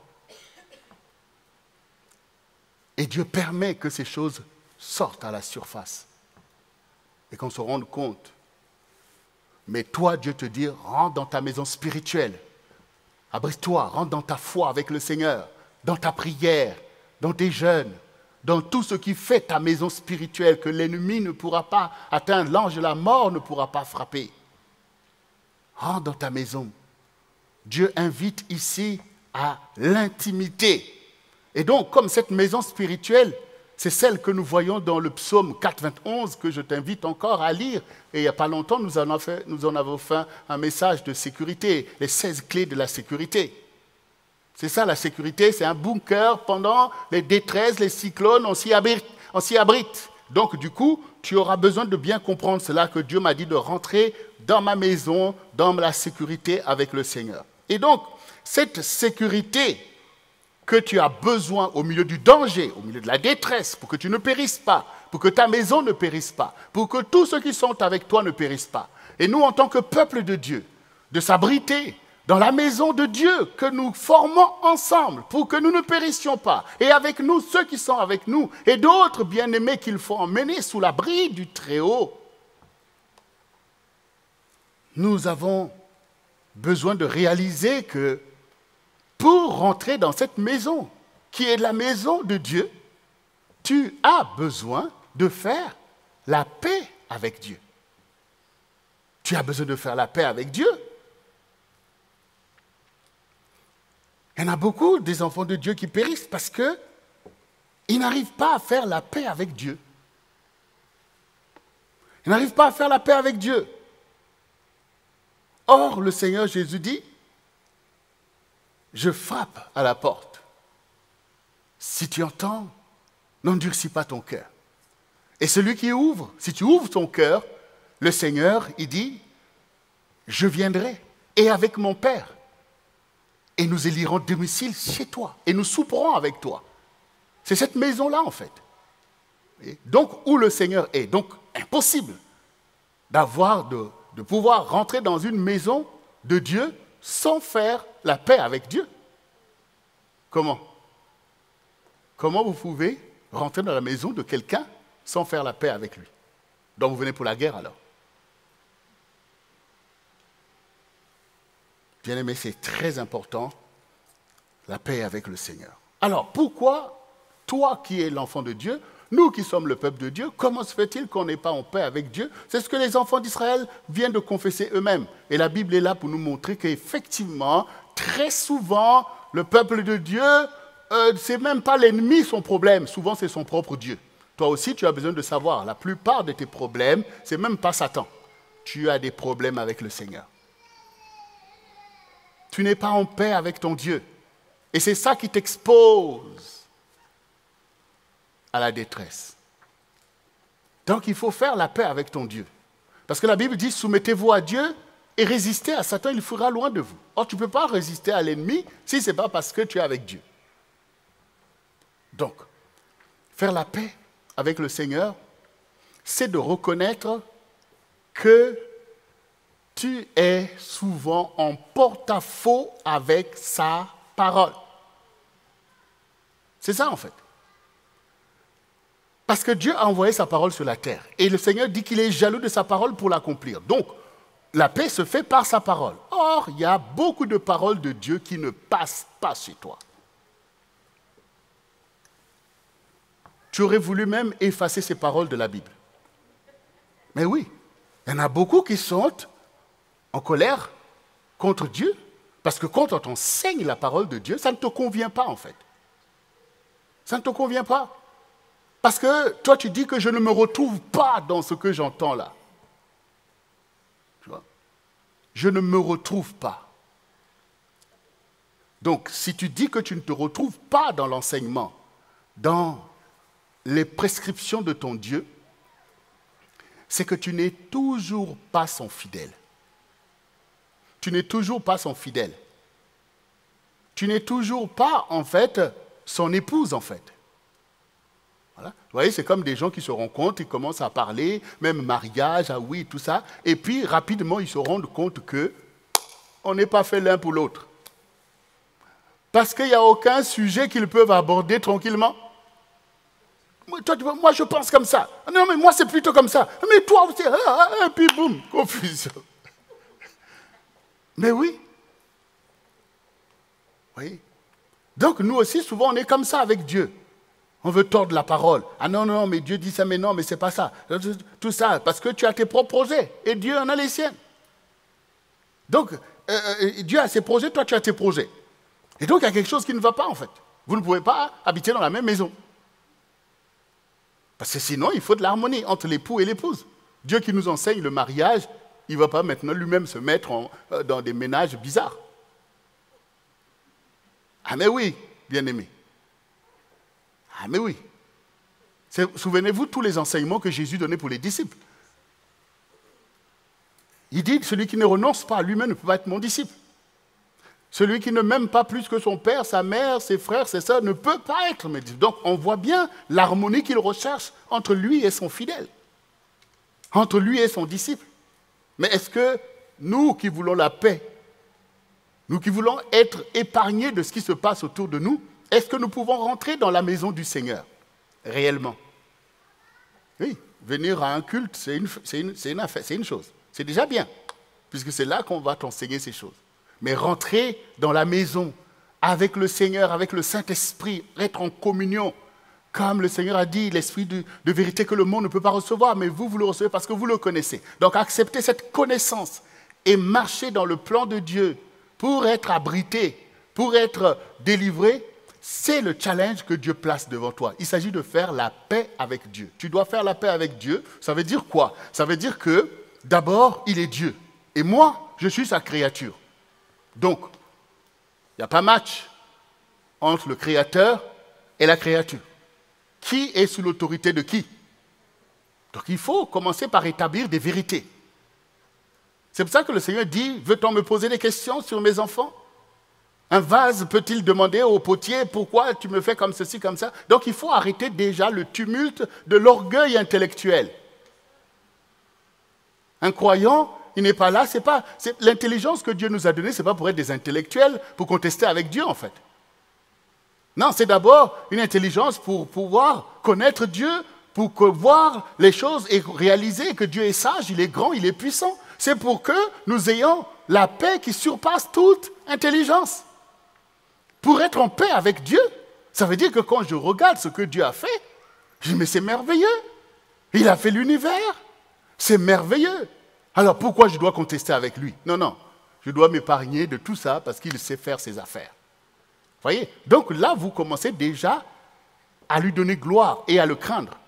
Et Dieu permet que ces choses sortent à la surface. Et qu'on se rende compte. Mais toi, Dieu te dit, rentre dans ta maison spirituelle. Abrite-toi, rentre dans ta foi avec le Seigneur, dans ta prière, dans tes jeûnes, dans tout ce qui fait ta maison spirituelle, que l'ennemi ne pourra pas atteindre, l'ange de la mort ne pourra pas frapper. Rentre dans ta maison. Dieu invite ici à l'intimité. Et donc, comme cette maison spirituelle, c'est celle que nous voyons dans le psaume 4,21 que je t'invite encore à lire. Et il n'y a pas longtemps, nous en avons fait un message de sécurité, les 16 clés de la sécurité. C'est ça la sécurité, c'est un bunker pendant les détresses, les cyclones, on s'y abrite. Donc du coup, tu auras besoin de bien comprendre cela que Dieu m'a dit de rentrer dans ma maison, dans la sécurité avec le Seigneur. Et donc, cette sécurité que tu as besoin au milieu du danger, au milieu de la détresse, pour que tu ne périsses pas, pour que ta maison ne périsse pas, pour que tous ceux qui sont avec toi ne périssent pas. Et nous, en tant que peuple de Dieu, de s'abriter dans la maison de Dieu que nous formons ensemble pour que nous ne périssions pas. Et avec nous, ceux qui sont avec nous, et d'autres bien-aimés qu'il faut emmener sous l'abri du Très-Haut. Nous avons besoin de réaliser que pour rentrer dans cette maison, qui est la maison de Dieu, tu as besoin de faire la paix avec Dieu. Tu as besoin de faire la paix avec Dieu. Il y en a beaucoup des enfants de Dieu qui périssent parce qu'ils n'arrivent pas à faire la paix avec Dieu. Ils n'arrivent pas à faire la paix avec Dieu. Or, le Seigneur Jésus dit, je frappe à la porte. Si tu entends, n'endurcis pas ton cœur. Et celui qui ouvre, si tu ouvres ton cœur, le Seigneur, il dit, je viendrai, et avec mon Père, et nous élirons domicile chez toi, et nous souperons avec toi. C'est cette maison-là, en fait. Et donc, où le Seigneur est. Donc, impossible de pouvoir rentrer dans une maison de Dieu sans faire la paix avec Dieu. Comment? Comment vous pouvez rentrer dans la maison de quelqu'un sans faire la paix avec lui? Donc, vous venez pour la guerre, alors. Bien-aimé, c'est très important, la paix avec le Seigneur. Alors, pourquoi, toi qui es l'enfant de Dieu, nous qui sommes le peuple de Dieu, comment se fait-il qu'on n'est pas en paix avec Dieu? C'est ce que les enfants d'Israël viennent de confesser eux-mêmes. Et la Bible est là pour nous montrer qu'effectivement, très souvent, le peuple de Dieu, c'est même pas l'ennemi son problème, souvent c'est son propre Dieu. Toi aussi, tu as besoin de savoir, la plupart de tes problèmes, c'est même pas Satan. Tu as des problèmes avec le Seigneur. Tu n'es pas en paix avec ton Dieu. Et c'est ça qui t'expose à la détresse. Donc il faut faire la paix avec ton Dieu. Parce que la Bible dit, soumettez-vous à Dieu et résistez à Satan, il fuira loin de vous. Or, tu ne peux pas résister à l'ennemi si ce n'est pas parce que tu es avec Dieu. Donc, faire la paix avec le Seigneur, c'est de reconnaître que tu es souvent en porte-à-faux avec sa parole. C'est ça en fait. Parce que Dieu a envoyé sa parole sur la terre. Et le Seigneur dit qu'il est jaloux de sa parole pour l'accomplir. Donc, la paix se fait par sa parole. Or, il y a beaucoup de paroles de Dieu qui ne passent pas chez toi. Tu aurais voulu même effacer ces paroles de la Bible. Mais oui, il y en a beaucoup qui sont en colère contre Dieu, parce que quand on t'enseigne la parole de Dieu, ça ne te convient pas en fait. Ça ne te convient pas. Parce que toi tu dis que je ne me retrouve pas dans ce que j'entends là. Tu vois? Je ne me retrouve pas. Donc si tu dis que tu ne te retrouves pas dans l'enseignement, dans les prescriptions de ton Dieu, c'est que tu n'es toujours pas son fidèle. Tu n'es toujours pas son fidèle. Tu n'es toujours pas, en fait, son épouse, en fait. Voilà. Vous voyez, c'est comme des gens qui se rencontrent, ils commencent à parler, même mariage, ah oui, tout ça, et puis rapidement, ils se rendent compte qu'on n'est pas fait l'un pour l'autre. Parce qu'il n'y a aucun sujet qu'ils peuvent aborder tranquillement. Moi, je pense comme ça. Non, mais moi, c'est plutôt comme ça. Mais toi aussi, et puis boum, confusion. Mais oui. Oui. Donc, nous aussi, souvent, on est comme ça avec Dieu. On veut tordre la parole. Ah non, non, mais Dieu dit ça, mais non, mais c'est pas ça. Tout ça, parce que tu as tes propres projets. Et Dieu en a les siens. Donc, Dieu a ses projets, toi, tu as tes projets. Et donc, il y a quelque chose qui ne va pas, en fait. Vous ne pouvez pas habiter dans la même maison. Parce que sinon, il faut de l'harmonie entre l'époux et l'épouse. Dieu qui nous enseigne le mariage, il ne va pas maintenant lui-même se mettre dans des ménages bizarres. Ah mais oui, bien-aimé. Ah mais oui. Souvenez-vous de tous les enseignements que Jésus donnait pour les disciples. Il dit, celui qui ne renonce pas à lui-même ne peut pas être mon disciple. Celui qui ne m'aime pas plus que son père, sa mère, ses frères, ses sœurs, ne peut pas être mon disciple. Donc on voit bien l'harmonie qu'il recherche entre lui et son fidèle. Entre lui et son disciple. Mais est-ce que nous qui voulons la paix, nous qui voulons être épargnés de ce qui se passe autour de nous, est-ce que nous pouvons rentrer dans la maison du Seigneur, réellement? Oui, venir à un culte, c'est une chose. C'est déjà bien, puisque c'est là qu'on va t'enseigner ces choses. Mais rentrer dans la maison avec le Seigneur, avec le Saint-Esprit, être en communion, Comme le Seigneur a dit, l'esprit de vérité que le monde ne peut pas recevoir, mais vous le recevez parce que vous le connaissez. Donc acceptez cette connaissance et marchez dans le plan de Dieu pour être abrité, pour être délivré. C'est le challenge que Dieu place devant toi. Il s'agit de faire la paix avec Dieu. Tu dois faire la paix avec Dieu. Ça veut dire quoi? Ça veut dire que d'abord, il est Dieu. Et moi, je suis sa créature. Donc, il n'y a pas match entre le Créateur et la créature. Qui est sous l'autorité de qui? Donc il faut commencer par établir des vérités. C'est pour ça que le Seigneur dit, veut-on me poser des questions sur mes enfants? Un vase peut-il demander au potier, pourquoi tu me fais comme ceci, comme ça? Donc il faut arrêter déjà le tumulte de l'orgueil intellectuel. Un croyant, il n'est pas là, c'est l'intelligence que Dieu nous a donnée, ce n'est pas pour être des intellectuels, pour contester avec Dieu en fait. Non, c'est d'abord une intelligence pour pouvoir connaître Dieu, pour voir les choses et réaliser que Dieu est sage, il est grand, il est puissant. C'est pour que nous ayons la paix qui surpasse toute intelligence. Pour être en paix avec Dieu, ça veut dire que quand je regarde ce que Dieu a fait, je dis mais c'est merveilleux. Il a fait l'univers. C'est merveilleux. Alors pourquoi je dois contester avec lui? Non, je dois m'épargner de tout ça parce qu'il sait faire ses affaires. Voyez? Donc là, vous commencez déjà à lui donner gloire et à le craindre.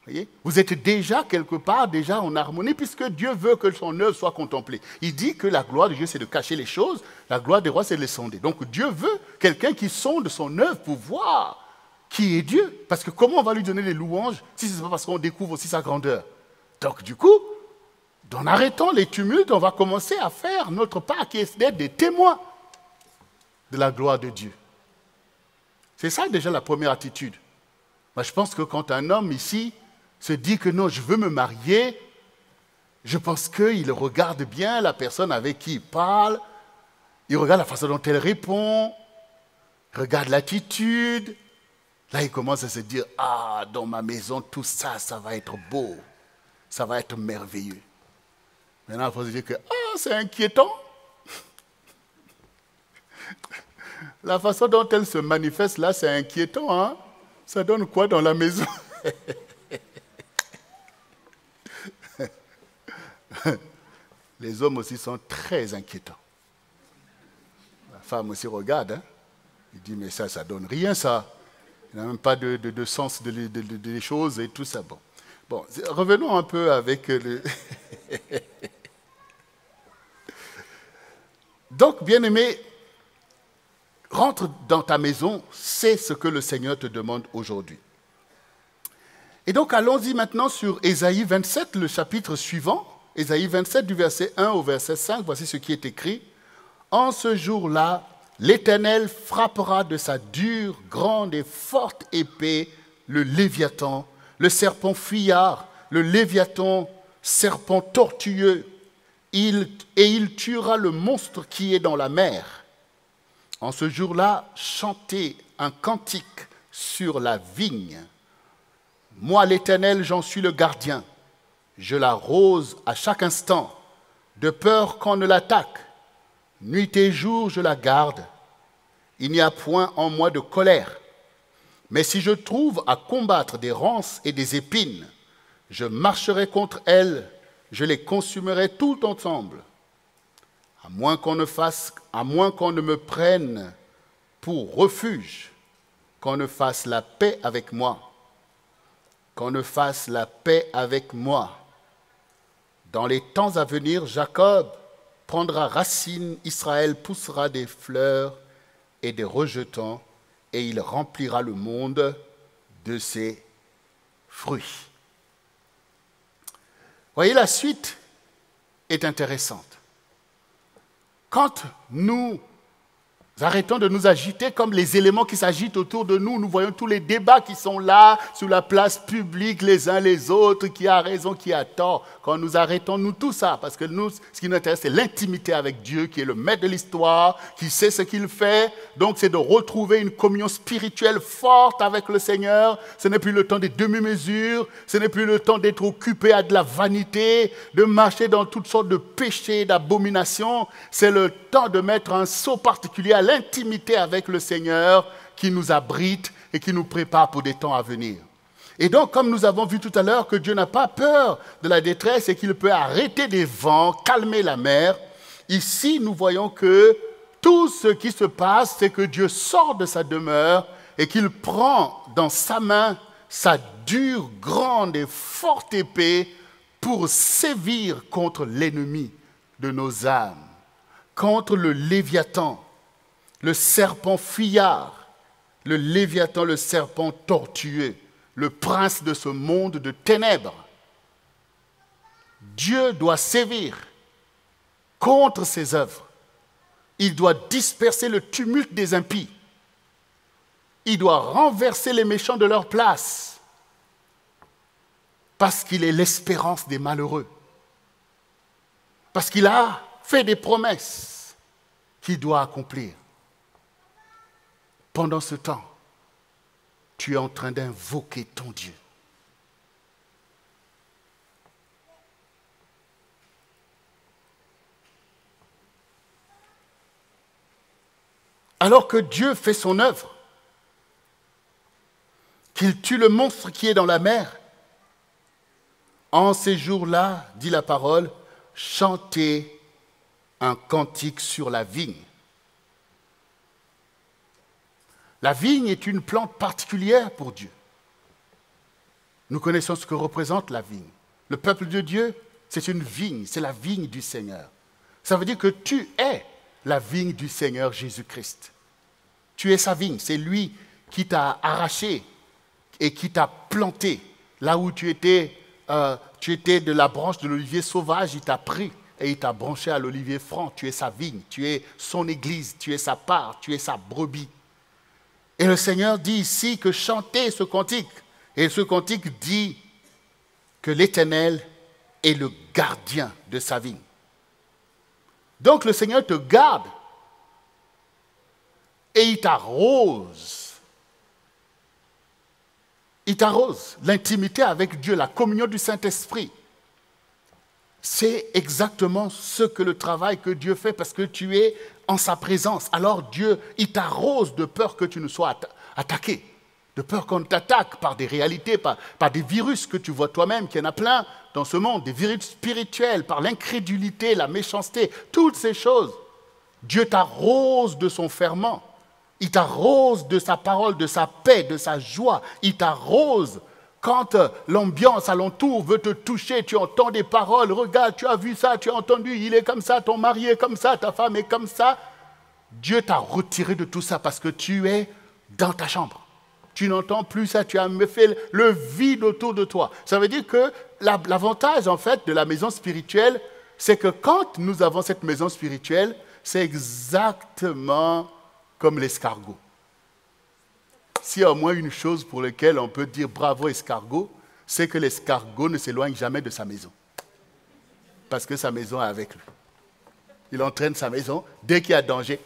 Voyez? Vous êtes déjà quelque part, déjà en harmonie, puisque Dieu veut que son œuvre soit contemplée. Il dit que la gloire de Dieu, c'est de cacher les choses, la gloire des rois, c'est de les sonder. Donc Dieu veut quelqu'un qui sonde son œuvre pour voir qui est Dieu. Parce que comment on va lui donner les louanges si ce n'est pas parce qu'on découvre aussi sa grandeur? Donc du coup, en arrêtant les tumultes, on va commencer à faire notre part qui est d'être des témoins de la gloire de Dieu. C'est ça déjà la première attitude. Moi, je pense que quand un homme ici se dit que non, je veux me marier, je pense qu'il regarde bien la personne avec qui il parle, il regarde la façon dont elle répond, il regarde l'attitude. Là, il commence à se dire, ah, dans ma maison, tout ça, ça va être beau, ça va être merveilleux. Maintenant, il faut se dire que, ah, c'est inquiétant. La façon dont elle se manifeste là, c'est inquiétant. Hein? Ça donne quoi dans la maison? Les hommes aussi sont très inquiétants. La femme aussi regarde. Hein? Il dit, mais ça donne rien, ça. Il n'y a même pas de sens des choses et tout ça. Bon, revenons un peu avec le... Donc, bien-aimé, rentre dans ta maison, c'est ce que le Seigneur te demande aujourd'hui. Et donc, allons-y maintenant sur Ésaïe 27, le chapitre suivant. Ésaïe 27, du verset 1 au verset 5, voici ce qui est écrit. « En ce jour-là, l'Éternel frappera de sa dure, grande et forte épée le Léviathan, le serpent fuyard, le Léviathan, serpent tortueux, et il tuera le monstre qui est dans la mer. En ce jour-là, chantez un cantique sur la vigne. Moi, l'Éternel, j'en suis le gardien. Je l'arrose à chaque instant, de peur qu'on ne l'attaque. Nuit et jour, je la garde. Il n'y a point en moi de colère. Mais si je trouve à combattre des ronces et des épines, je marcherai contre elles, je les consumerai tout ensemble. À moins qu'on ne me prenne pour refuge, qu'on ne fasse la paix avec moi. Qu'on ne fasse la paix avec moi. Dans les temps à venir, Jacob prendra racine, Israël poussera des fleurs et des rejetons, et il remplira le monde de ses fruits. Voyez, la suite est intéressante. Quand nous arrêtons de nous agiter comme les éléments qui s'agitent autour de nous, nous voyons tous les débats qui sont là, sur la place publique, les uns les autres, qui a raison, qui a tort. Quand nous arrêtons, nous, tout ça, parce que nous, ce qui nous intéresse, c'est l'intimité avec Dieu, qui est le maître de l'histoire, qui sait ce qu'il fait. Donc, c'est de retrouver une communion spirituelle forte avec le Seigneur. Ce n'est plus le temps des demi-mesures, ce n'est plus le temps d'être occupé à de la vanité, de marcher dans toutes sortes de péchés, d'abominations. C'est le temps de mettre un saut particulier à l'intimité avec le Seigneur qui nous abrite et qui nous prépare pour des temps à venir. Et donc, comme nous avons vu tout à l'heure que Dieu n'a pas peur de la détresse et qu'il peut arrêter des vents, calmer la mer, ici nous voyons que tout ce qui se passe, c'est que Dieu sort de sa demeure et qu'il prend dans sa main sa dure, grande et forte épée pour sévir contre l'ennemi de nos âmes, contre le Léviathan, le serpent fuyard, le Léviathan, le serpent tortueux, le prince de ce monde de ténèbres. Dieu doit sévir contre ses œuvres. Il doit disperser le tumulte des impies. Il doit renverser les méchants de leur place parce qu'il est l'espérance des malheureux. Parce qu'il a fait des promesses qu'il doit accomplir. Pendant ce temps, tu es en train d'invoquer ton Dieu. Alors que Dieu fait son œuvre, qu'il tue le monstre qui est dans la mer, en ces jours-là, dit la parole, chantez un cantique sur la vigne. La vigne est une plante particulière pour Dieu. Nous connaissons ce que représente la vigne. Le peuple de Dieu, c'est une vigne, c'est la vigne du Seigneur. Ça veut dire que tu es la vigne du Seigneur Jésus-Christ. Tu es sa vigne, c'est lui qui t'a arraché et qui t'a planté. Là où tu étais de la branche de l'olivier sauvage, il t'a pris et il t'a branché à l'olivier franc. Tu es sa vigne, tu es son église, tu es sa part, tu es sa brebis. Et le Seigneur dit ici que chantez ce cantique. Et ce cantique dit que l'Éternel est le gardien de sa vigne. Donc le Seigneur te garde et il t'arrose. Il t'arrose. L'intimité avec Dieu, la communion du Saint-Esprit. C'est exactement ce que le travail que Dieu fait parce que tu es en sa présence. Alors Dieu, il t'arrose de peur que tu ne sois attaqué, de peur qu'on t'attaque par des réalités, par des virus que tu vois toi-même, qu'il y en a plein dans ce monde, des virus spirituels, par l'incrédulité, la méchanceté, toutes ces choses. Dieu t'arrose de son ferment, il t'arrose de sa parole, de sa paix, de sa joie, il t'arrose. Quand l'ambiance alentour veut te toucher, tu entends des paroles, regarde, tu as vu ça, tu as entendu, il est comme ça, ton mari est comme ça, ta femme est comme ça. Dieu t'a retiré de tout ça parce que tu es dans ta chambre. Tu n'entends plus ça, tu as fait le vide autour de toi. Ça veut dire que l'avantage en fait de la maison spirituelle, c'est que quand nous avons cette maison spirituelle, c'est exactement comme l'escargot. S'il y a au moins une chose pour laquelle on peut dire bravo escargot, c'est que l'escargot ne s'éloigne jamais de sa maison. Parce que sa maison est avec lui. Il entraîne sa maison, dès qu'il y a danger,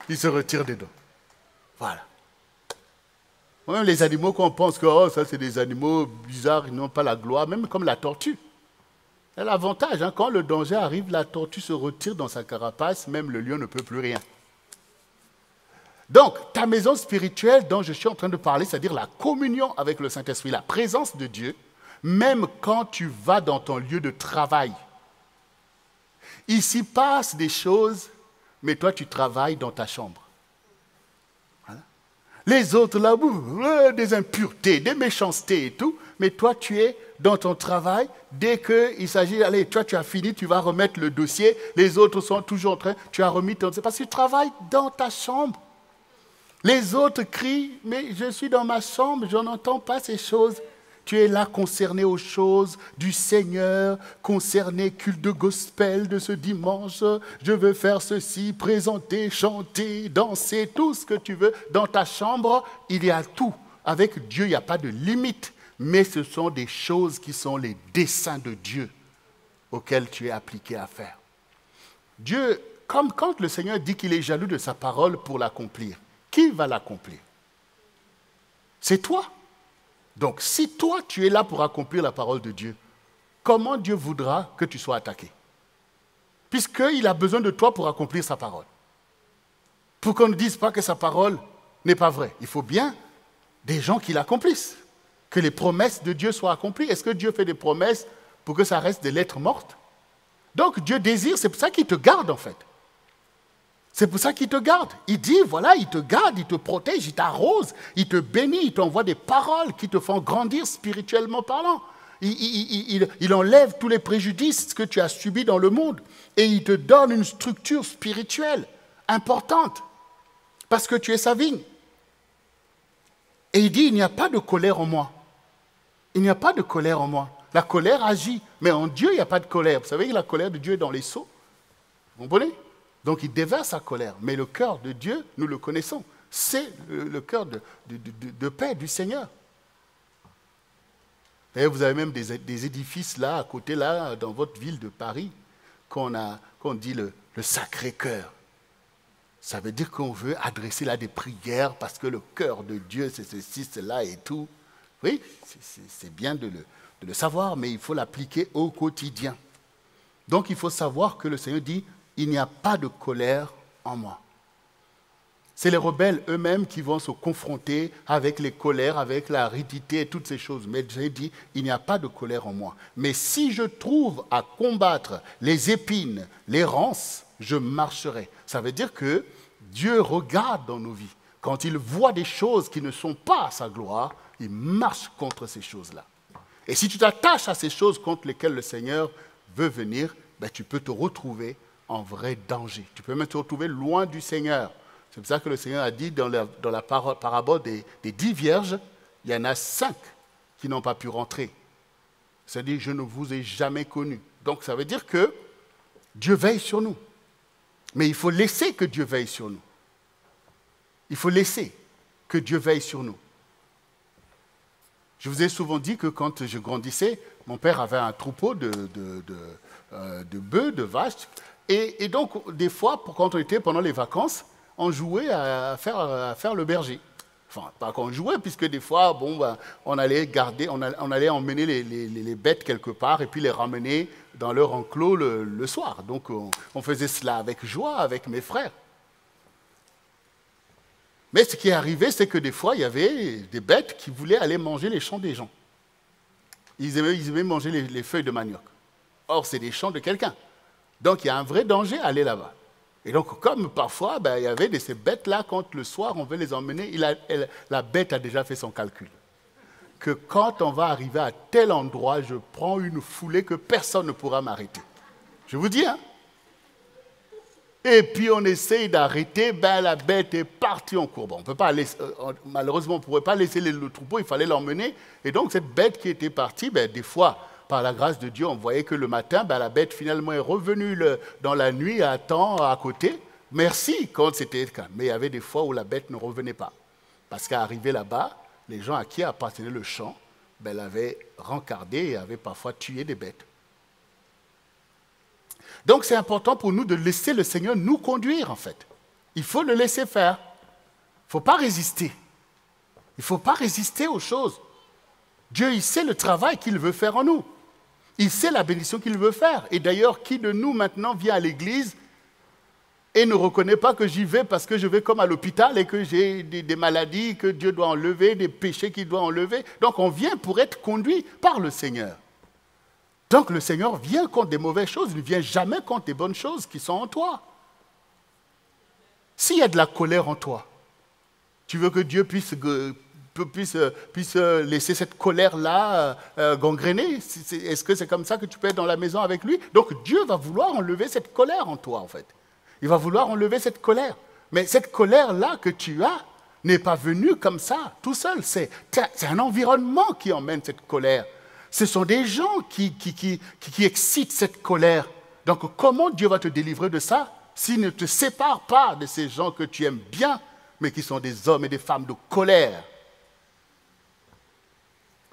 il se retire dedans. Voilà. Même les animaux qu'on pense que ça c'est des animaux bizarres, ils n'ont pas la gloire, même comme la tortue. Il y a l'avantage, quand le danger arrive, la tortue se retire dans sa carapace, même le lion ne peut plus rien. Donc, ta maison spirituelle dont je suis en train de parler, c'est-à-dire la communion avec le Saint-Esprit, la présence de Dieu, même quand tu vas dans ton lieu de travail. Il s'y passe des choses, mais toi, tu travailles dans ta chambre. Voilà. Les autres, là, des impuretés, des méchancetés et tout, mais toi, tu es dans ton travail. Dès qu'il s'agit, allez, toi, tu as fini, tu vas remettre le dossier, les autres sont toujours en train, tu as remis ton... C'est parce que tu travailles dans ta chambre. Les autres crient, mais je suis dans ma chambre, je n'entends pas ces choses. Tu es là concerné aux choses du Seigneur, concerné culte de gospel de ce dimanche. Je veux faire ceci, présenter, chanter, danser, tout ce que tu veux. Dans ta chambre, il y a tout. Avec Dieu, il n'y a pas de limite. Mais ce sont des choses qui sont les desseins de Dieu auxquels tu es appliqué à faire. Dieu, comme quand le Seigneur dit qu'il est jaloux de sa parole pour l'accomplir, qui va l'accomplir? C'est toi. Donc, si toi, tu es là pour accomplir la parole de Dieu, comment Dieu voudra que tu sois attaqué? Puisqu'il a besoin de toi pour accomplir sa parole. Pour qu'on ne dise pas que sa parole n'est pas vrai. Il faut bien des gens qui l'accomplissent, que les promesses de Dieu soient accomplies. Est-ce que Dieu fait des promesses pour que ça reste des lettres mortes? Donc Dieu désire, c'est pour ça qu'il te garde en fait. C'est pour ça qu'il te garde. Il dit, voilà, il te garde, il te protège, il t'arrose, il te bénit, il t'envoie des paroles qui te font grandir spirituellement parlant. Il enlève tous les préjudices que tu as subis dans le monde et il te donne une structure spirituelle importante parce que tu es sa vigne. Et il dit, il n'y a pas de colère en moi. Il n'y a pas de colère en moi. La colère agit, mais en Dieu, il n'y a pas de colère. Vous savez que la colère de Dieu est dans les seaux. Vous comprenez? Donc il déverse sa colère. Mais le cœur de Dieu, nous le connaissons. C'est le cœur de paix du Seigneur. Et vous avez même des édifices là, à côté, là, dans votre ville de Paris, qu'on dit le Sacré-Cœur. Ça veut dire qu'on veut adresser là des prières parce que le cœur de Dieu, c'est ceci, cela et tout. Oui, c'est bien de le savoir, mais il faut l'appliquer au quotidien. Donc il faut savoir que le Seigneur dit, il n'y a pas de colère en moi. C'est les rebelles eux-mêmes qui vont se confronter avec les colères, avec la aridité et toutes ces choses. Mais j'ai dit, il n'y a pas de colère en moi. Mais si je trouve à combattre les épines, les rances, je marcherai. Ça veut dire que Dieu regarde dans nos vies. Quand il voit des choses qui ne sont pas à sa gloire, il marche contre ces choses-là. Et si tu t'attaches à ces choses contre lesquelles le Seigneur veut venir, ben tu peux te retrouver en vrai danger. Tu peux même te retrouver loin du Seigneur. C'est pour ça que le Seigneur a dit dans la parabole des 10 vierges, il y en a 5 qui n'ont pas pu rentrer. C'est-à-dire, je ne vous ai jamais connus. Donc ça veut dire que Dieu veille sur nous. Mais il faut laisser que Dieu veille sur nous. Il faut laisser que Dieu veille sur nous. Je vous ai souvent dit que quand je grandissais, mon père avait un troupeau de bœufs, de vaches. Et donc, des fois, quand on était pendant les vacances, on jouait à faire le berger. Enfin, pas qu'on jouait, puisque des fois, on allait emmener les bêtes quelque part et puis les ramener dans leur enclos le soir. Donc, on faisait cela avec joie, avec mes frères. Mais ce qui est arrivé, c'est que des fois, il y avait des bêtes qui voulaient aller manger les champs des gens. Ils aimaient manger les feuilles de manioc. Or, c'est des champs de quelqu'un. Donc, il y a un vrai danger à aller là-bas. Et donc, comme parfois, il y avait de ces bêtes-là, quand le soir, on veut les emmener, la bête a déjà fait son calcul. Que quand on va arriver à tel endroit, je prends une foulée que personne ne pourra m'arrêter. Je vous dis, hein. Et puis, on essaye d'arrêter, la bête est partie en cours. Bon, malheureusement, on ne pourrait pas laisser le troupeau, il fallait l'emmener. Et donc, cette bête qui était partie, des fois, par la grâce de Dieu, on voyait que le matin, la bête finalement est revenue dans la nuit à temps à côté. Merci quand c'était calme. Mais il y avait des fois où la bête ne revenait pas. Parce qu'arrivé là-bas, les gens à qui appartenait le champ, l'avaient rencardé et avaient parfois tué des bêtes. Donc c'est important pour nous de laisser le Seigneur nous conduire en fait. Il faut le laisser faire. Il ne faut pas résister. Il ne faut pas résister aux choses. Dieu, il sait le travail qu'il veut faire en nous. Il sait la bénédiction qu'il veut faire. Et d'ailleurs, qui de nous maintenant vient à l'église et ne reconnaît pas que j'y vais parce que je vais comme à l'hôpital et que j'ai des maladies que Dieu doit enlever, des péchés qu'il doit enlever. Donc on vient pour être conduit par le Seigneur. Donc le Seigneur vient contre des mauvaises choses, il ne vient jamais contre des bonnes choses qui sont en toi. S'il y a de la colère en toi, tu veux que Dieu puisse laisser cette colère-là gangréner? Est-ce que c'est comme ça que tu peux être dans la maison avec lui? Donc Dieu va vouloir enlever cette colère en toi, en fait. Il va vouloir enlever cette colère. Mais cette colère-là que tu as n'est pas venue comme ça, tout seul. C'est un environnement qui emmène cette colère. Ce sont des gens qui excitent cette colère. Donc comment Dieu va te délivrer de ça s'il ne te sépare pas de ces gens que tu aimes bien, mais qui sont des hommes et des femmes de colère?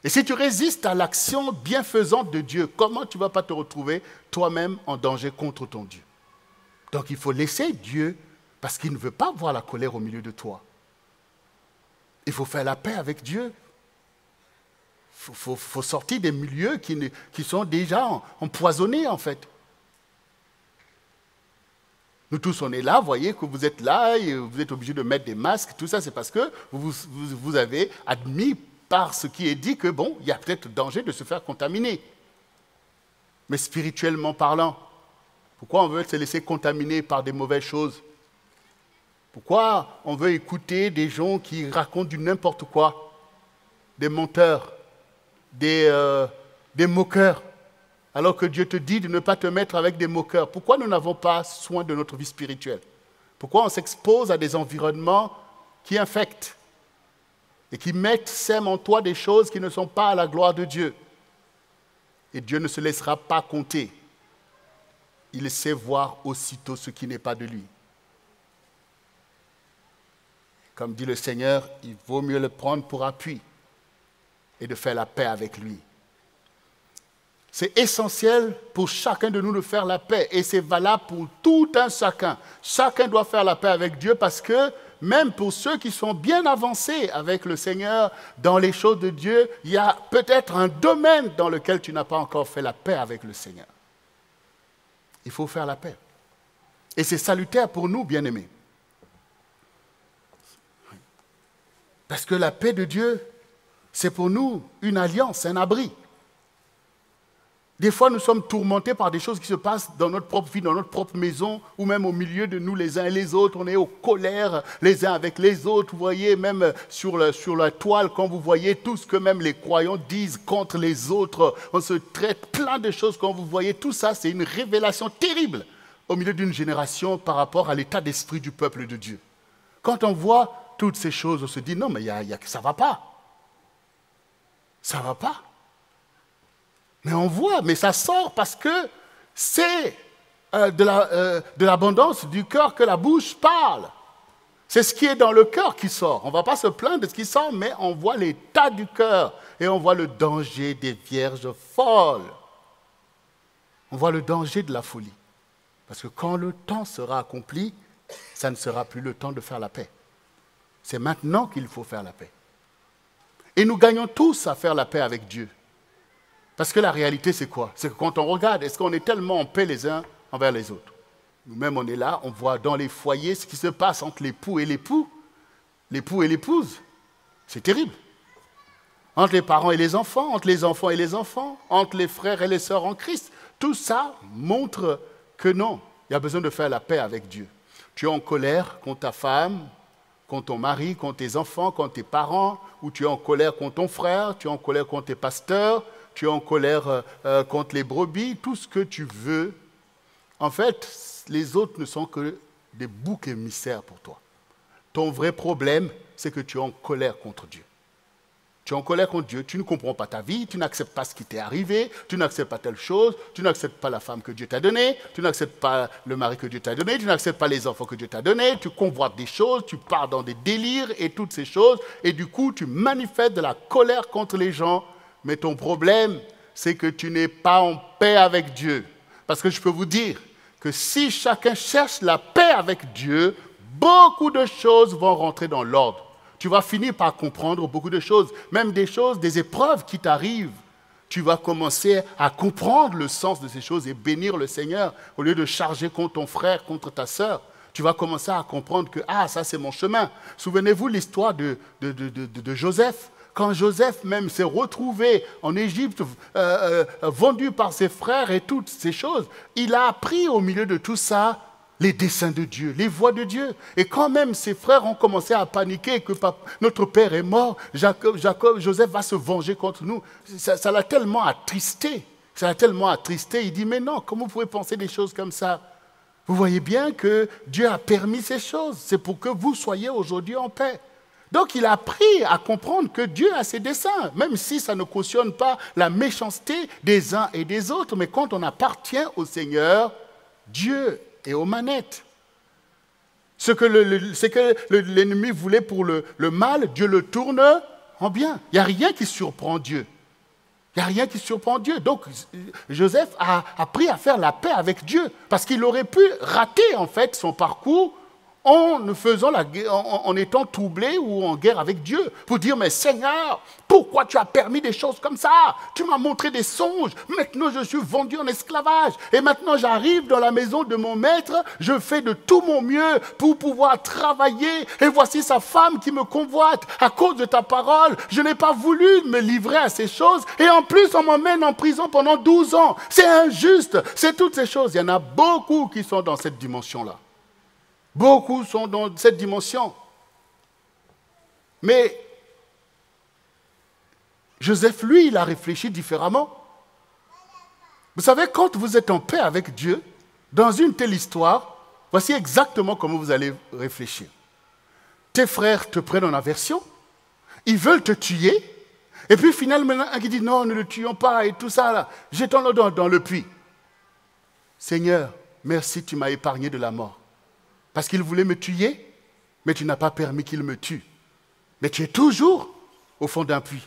Et si tu résistes à l'action bienfaisante de Dieu, comment tu ne vas pas te retrouver toi-même en danger contre ton Dieu? Donc il faut laisser Dieu, parce qu'il ne veut pas voir la colère au milieu de toi. Il faut faire la paix avec Dieu. Il faut sortir des milieux qui sont déjà empoisonnés en fait. Nous tous, on est là, vous voyez que vous êtes là, et vous êtes obligés de mettre des masques, tout ça, c'est parce que vous avez admis par ce qui est dit que, bon, il y a peut-être danger de se faire contaminer. Mais spirituellement parlant, pourquoi on veut se laisser contaminer par des mauvaises choses? Pourquoi on veut écouter des gens qui racontent du n'importe quoi? Des menteurs, des moqueurs, alors que Dieu te dit de ne pas te mettre avec des moqueurs. Pourquoi nous n'avons pas soin de notre vie spirituelle? Pourquoi on s'expose à des environnements qui infectent et qui sèment en toi des choses qui ne sont pas à la gloire de Dieu? Et Dieu ne se laissera pas compter. Il sait voir aussitôt ce qui n'est pas de lui. Comme dit le Seigneur, il vaut mieux le prendre pour appui et de faire la paix avec lui. C'est essentiel pour chacun de nous de faire la paix et c'est valable pour tout un chacun. Chacun doit faire la paix avec Dieu parce que même pour ceux qui sont bien avancés avec le Seigneur dans les choses de Dieu, il y a peut-être un domaine dans lequel tu n'as pas encore fait la paix avec le Seigneur. Il faut faire la paix. Et c'est salutaire pour nous, bien-aimés. Parce que la paix de Dieu, c'est pour nous une alliance, un abri. Des fois, nous sommes tourmentés par des choses qui se passent dans notre propre vie, dans notre propre maison, ou même au milieu de nous les uns et les autres. On est aux colères les uns avec les autres. Vous voyez, même sur la toile, quand vous voyez tout ce que même les croyants disent contre les autres, on se traite plein de choses quand vous voyez. Tout ça, c'est une révélation terrible au milieu d'une génération par rapport à l'état d'esprit du peuple de Dieu. Quand on voit toutes ces choses, on se dit, non, mais ça ne va pas. Ça ne va pas. Mais on voit, mais ça sort parce que c'est de l'abondance du cœur que la bouche parle. C'est ce qui est dans le cœur qui sort. On ne va pas se plaindre de ce qui sort, mais on voit l'état du cœur et on voit le danger des vierges folles. On voit le danger de la folie. Parce que quand le temps sera accompli, ça ne sera plus le temps de faire la paix. C'est maintenant qu'il faut faire la paix. Et nous gagnons tous à faire la paix avec Dieu. Parce que la réalité, c'est quoi? C'est que quand on regarde, est-ce qu'on est tellement en paix les uns envers les autres? Nous-mêmes, on est là, on voit dans les foyers ce qui se passe entre l'époux et l'époux, l'époux et l'épouse. C'est terrible. Entre les parents et les enfants et les enfants, entre les frères et les sœurs en Christ. Tout ça montre que non, il y a besoin de faire la paix avec Dieu. Tu es en colère contre ta femme, contre ton mari, contre tes enfants, contre tes parents, ou tu es en colère contre ton frère, tu es en colère contre tes pasteurs, tu es en colère contre les brebis, tout ce que tu veux. En fait, les autres ne sont que des boucs émissaires pour toi. Ton vrai problème, c'est que tu es en colère contre Dieu. Tu es en colère contre Dieu, tu ne comprends pas ta vie, tu n'acceptes pas ce qui t'est arrivé, tu n'acceptes pas telle chose, tu n'acceptes pas la femme que Dieu t'a donnée, tu n'acceptes pas le mari que Dieu t'a donné, tu n'acceptes pas les enfants que Dieu t'a donnés, tu convoites des choses, tu pars dans des délires et toutes ces choses, et du coup, tu manifestes de la colère contre les gens. Mais ton problème, c'est que tu n'es pas en paix avec Dieu. Parce que je peux vous dire que si chacun cherche la paix avec Dieu, beaucoup de choses vont rentrer dans l'ordre. Tu vas finir par comprendre beaucoup de choses, même des choses, des épreuves qui t'arrivent. Tu vas commencer à comprendre le sens de ces choses et bénir le Seigneur au lieu de charger contre ton frère, contre ta sœur. Tu vas commencer à comprendre que, ça c'est mon chemin. Souvenez-vous l'histoire de Joseph. Quand Joseph même s'est retrouvé en Égypte, vendu par ses frères et toutes ces choses, il a appris au milieu de tout ça les desseins de Dieu, les voies de Dieu. Et quand même ses frères ont commencé à paniquer que notre père est mort, Joseph va se venger contre nous. Ça l'a tellement attristé. Il dit, mais non, comment vous pouvez penser des choses comme ça? Vous voyez bien que Dieu a permis ces choses. C'est pour que vous soyez aujourd'hui en paix. Donc il a appris à comprendre que Dieu a ses desseins, même si ça ne cautionne pas la méchanceté des uns et des autres. Mais quand on appartient au Seigneur, Dieu est aux manettes. Ce que l'ennemi voulait pour le mal, Dieu le tourne en bien. Il n'y a rien qui surprend Dieu. Donc Joseph a appris à faire la paix avec Dieu, parce qu'il aurait pu rater en fait son parcours en faisant en étant troublé ou en guerre avec Dieu, pour dire, mais Seigneur, pourquoi tu as permis des choses comme ça? Tu m'as montré des songes, maintenant je suis vendu en esclavage, et maintenant j'arrive dans la maison de mon maître, je fais de tout mon mieux pour pouvoir travailler, et voici sa femme qui me convoite à cause de ta parole, je n'ai pas voulu me livrer à ces choses, et en plus on m'emmène en prison pendant 12 ans, c'est injuste, c'est toutes ces choses. Il y en a beaucoup qui sont dans cette dimension-là. Beaucoup sont dans cette dimension. Mais Joseph, lui, il a réfléchi différemment. Vous savez, quand vous êtes en paix avec Dieu, dans une telle histoire, voici exactement comment vous allez réfléchir. Tes frères te prennent en aversion, ils veulent te tuer, et puis finalement, un qui dit non, ne le tuons pas, et tout ça, là, jetons-le dans le puits. Seigneur, merci, tu m'as épargné de la mort. Parce qu'il voulait me tuer, mais tu n'as pas permis qu'il me tue. Mais tu es toujours au fond d'un puits.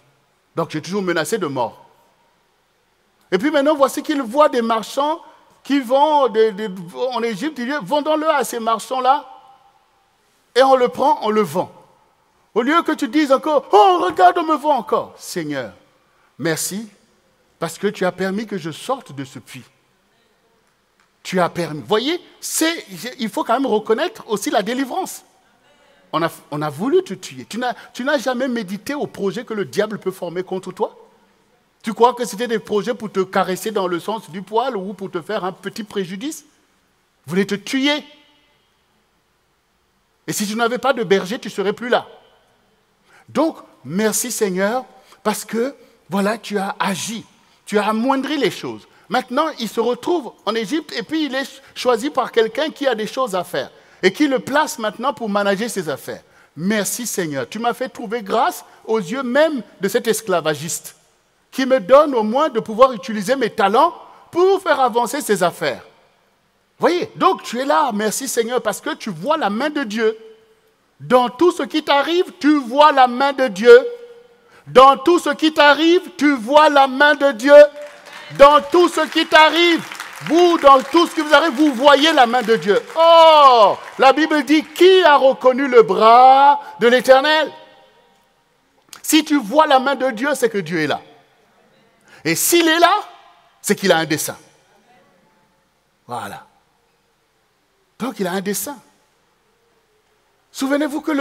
Donc tu es toujours menacé de mort. Et puis maintenant, voici qu'il voit des marchands qui vont en Égypte. Il dit, vendons-le à ces marchands-là. Et on le prend, on le vend. Au lieu que tu dises encore, oh, regarde, on me vend encore. Seigneur, merci, parce que tu as permis que je sorte de ce puits. Tu as permis. Vous voyez, il faut quand même reconnaître aussi la délivrance. On a voulu te tuer. Tu n'as jamais médité au projet que le diable peut former contre toi? Tu crois que c'était des projets pour te caresser dans le sens du poil ou pour te faire un petit préjudice? Vous voulez te tuer. Et si tu n'avais pas de berger, tu ne serais plus là. Donc, merci Seigneur, parce que, voilà, tu as agi. Tu as amoindri les choses. Maintenant, il se retrouve en Égypte et puis il est choisi par quelqu'un qui a des choses à faire et qui le place maintenant pour manager ses affaires. Merci Seigneur, tu m'as fait trouver grâce aux yeux même de cet esclavagiste qui me donne au moins de pouvoir utiliser mes talents pour faire avancer ses affaires. Voyez, donc tu es là, merci Seigneur, parce que tu vois la main de Dieu. Dans tout ce qui t'arrive, tu vois la main de Dieu. Dans tout ce qui t'arrive, tu vois la main de Dieu. Dans tout ce qui t'arrive, dans tout ce qui vous arrive, vous voyez la main de Dieu. Oh, la Bible dit, qui a reconnu le bras de l'Éternel? Si tu vois la main de Dieu, c'est que Dieu est là. Et s'il est là, c'est qu'il a un dessein. Voilà. Donc il a un dessein. Souvenez-vous que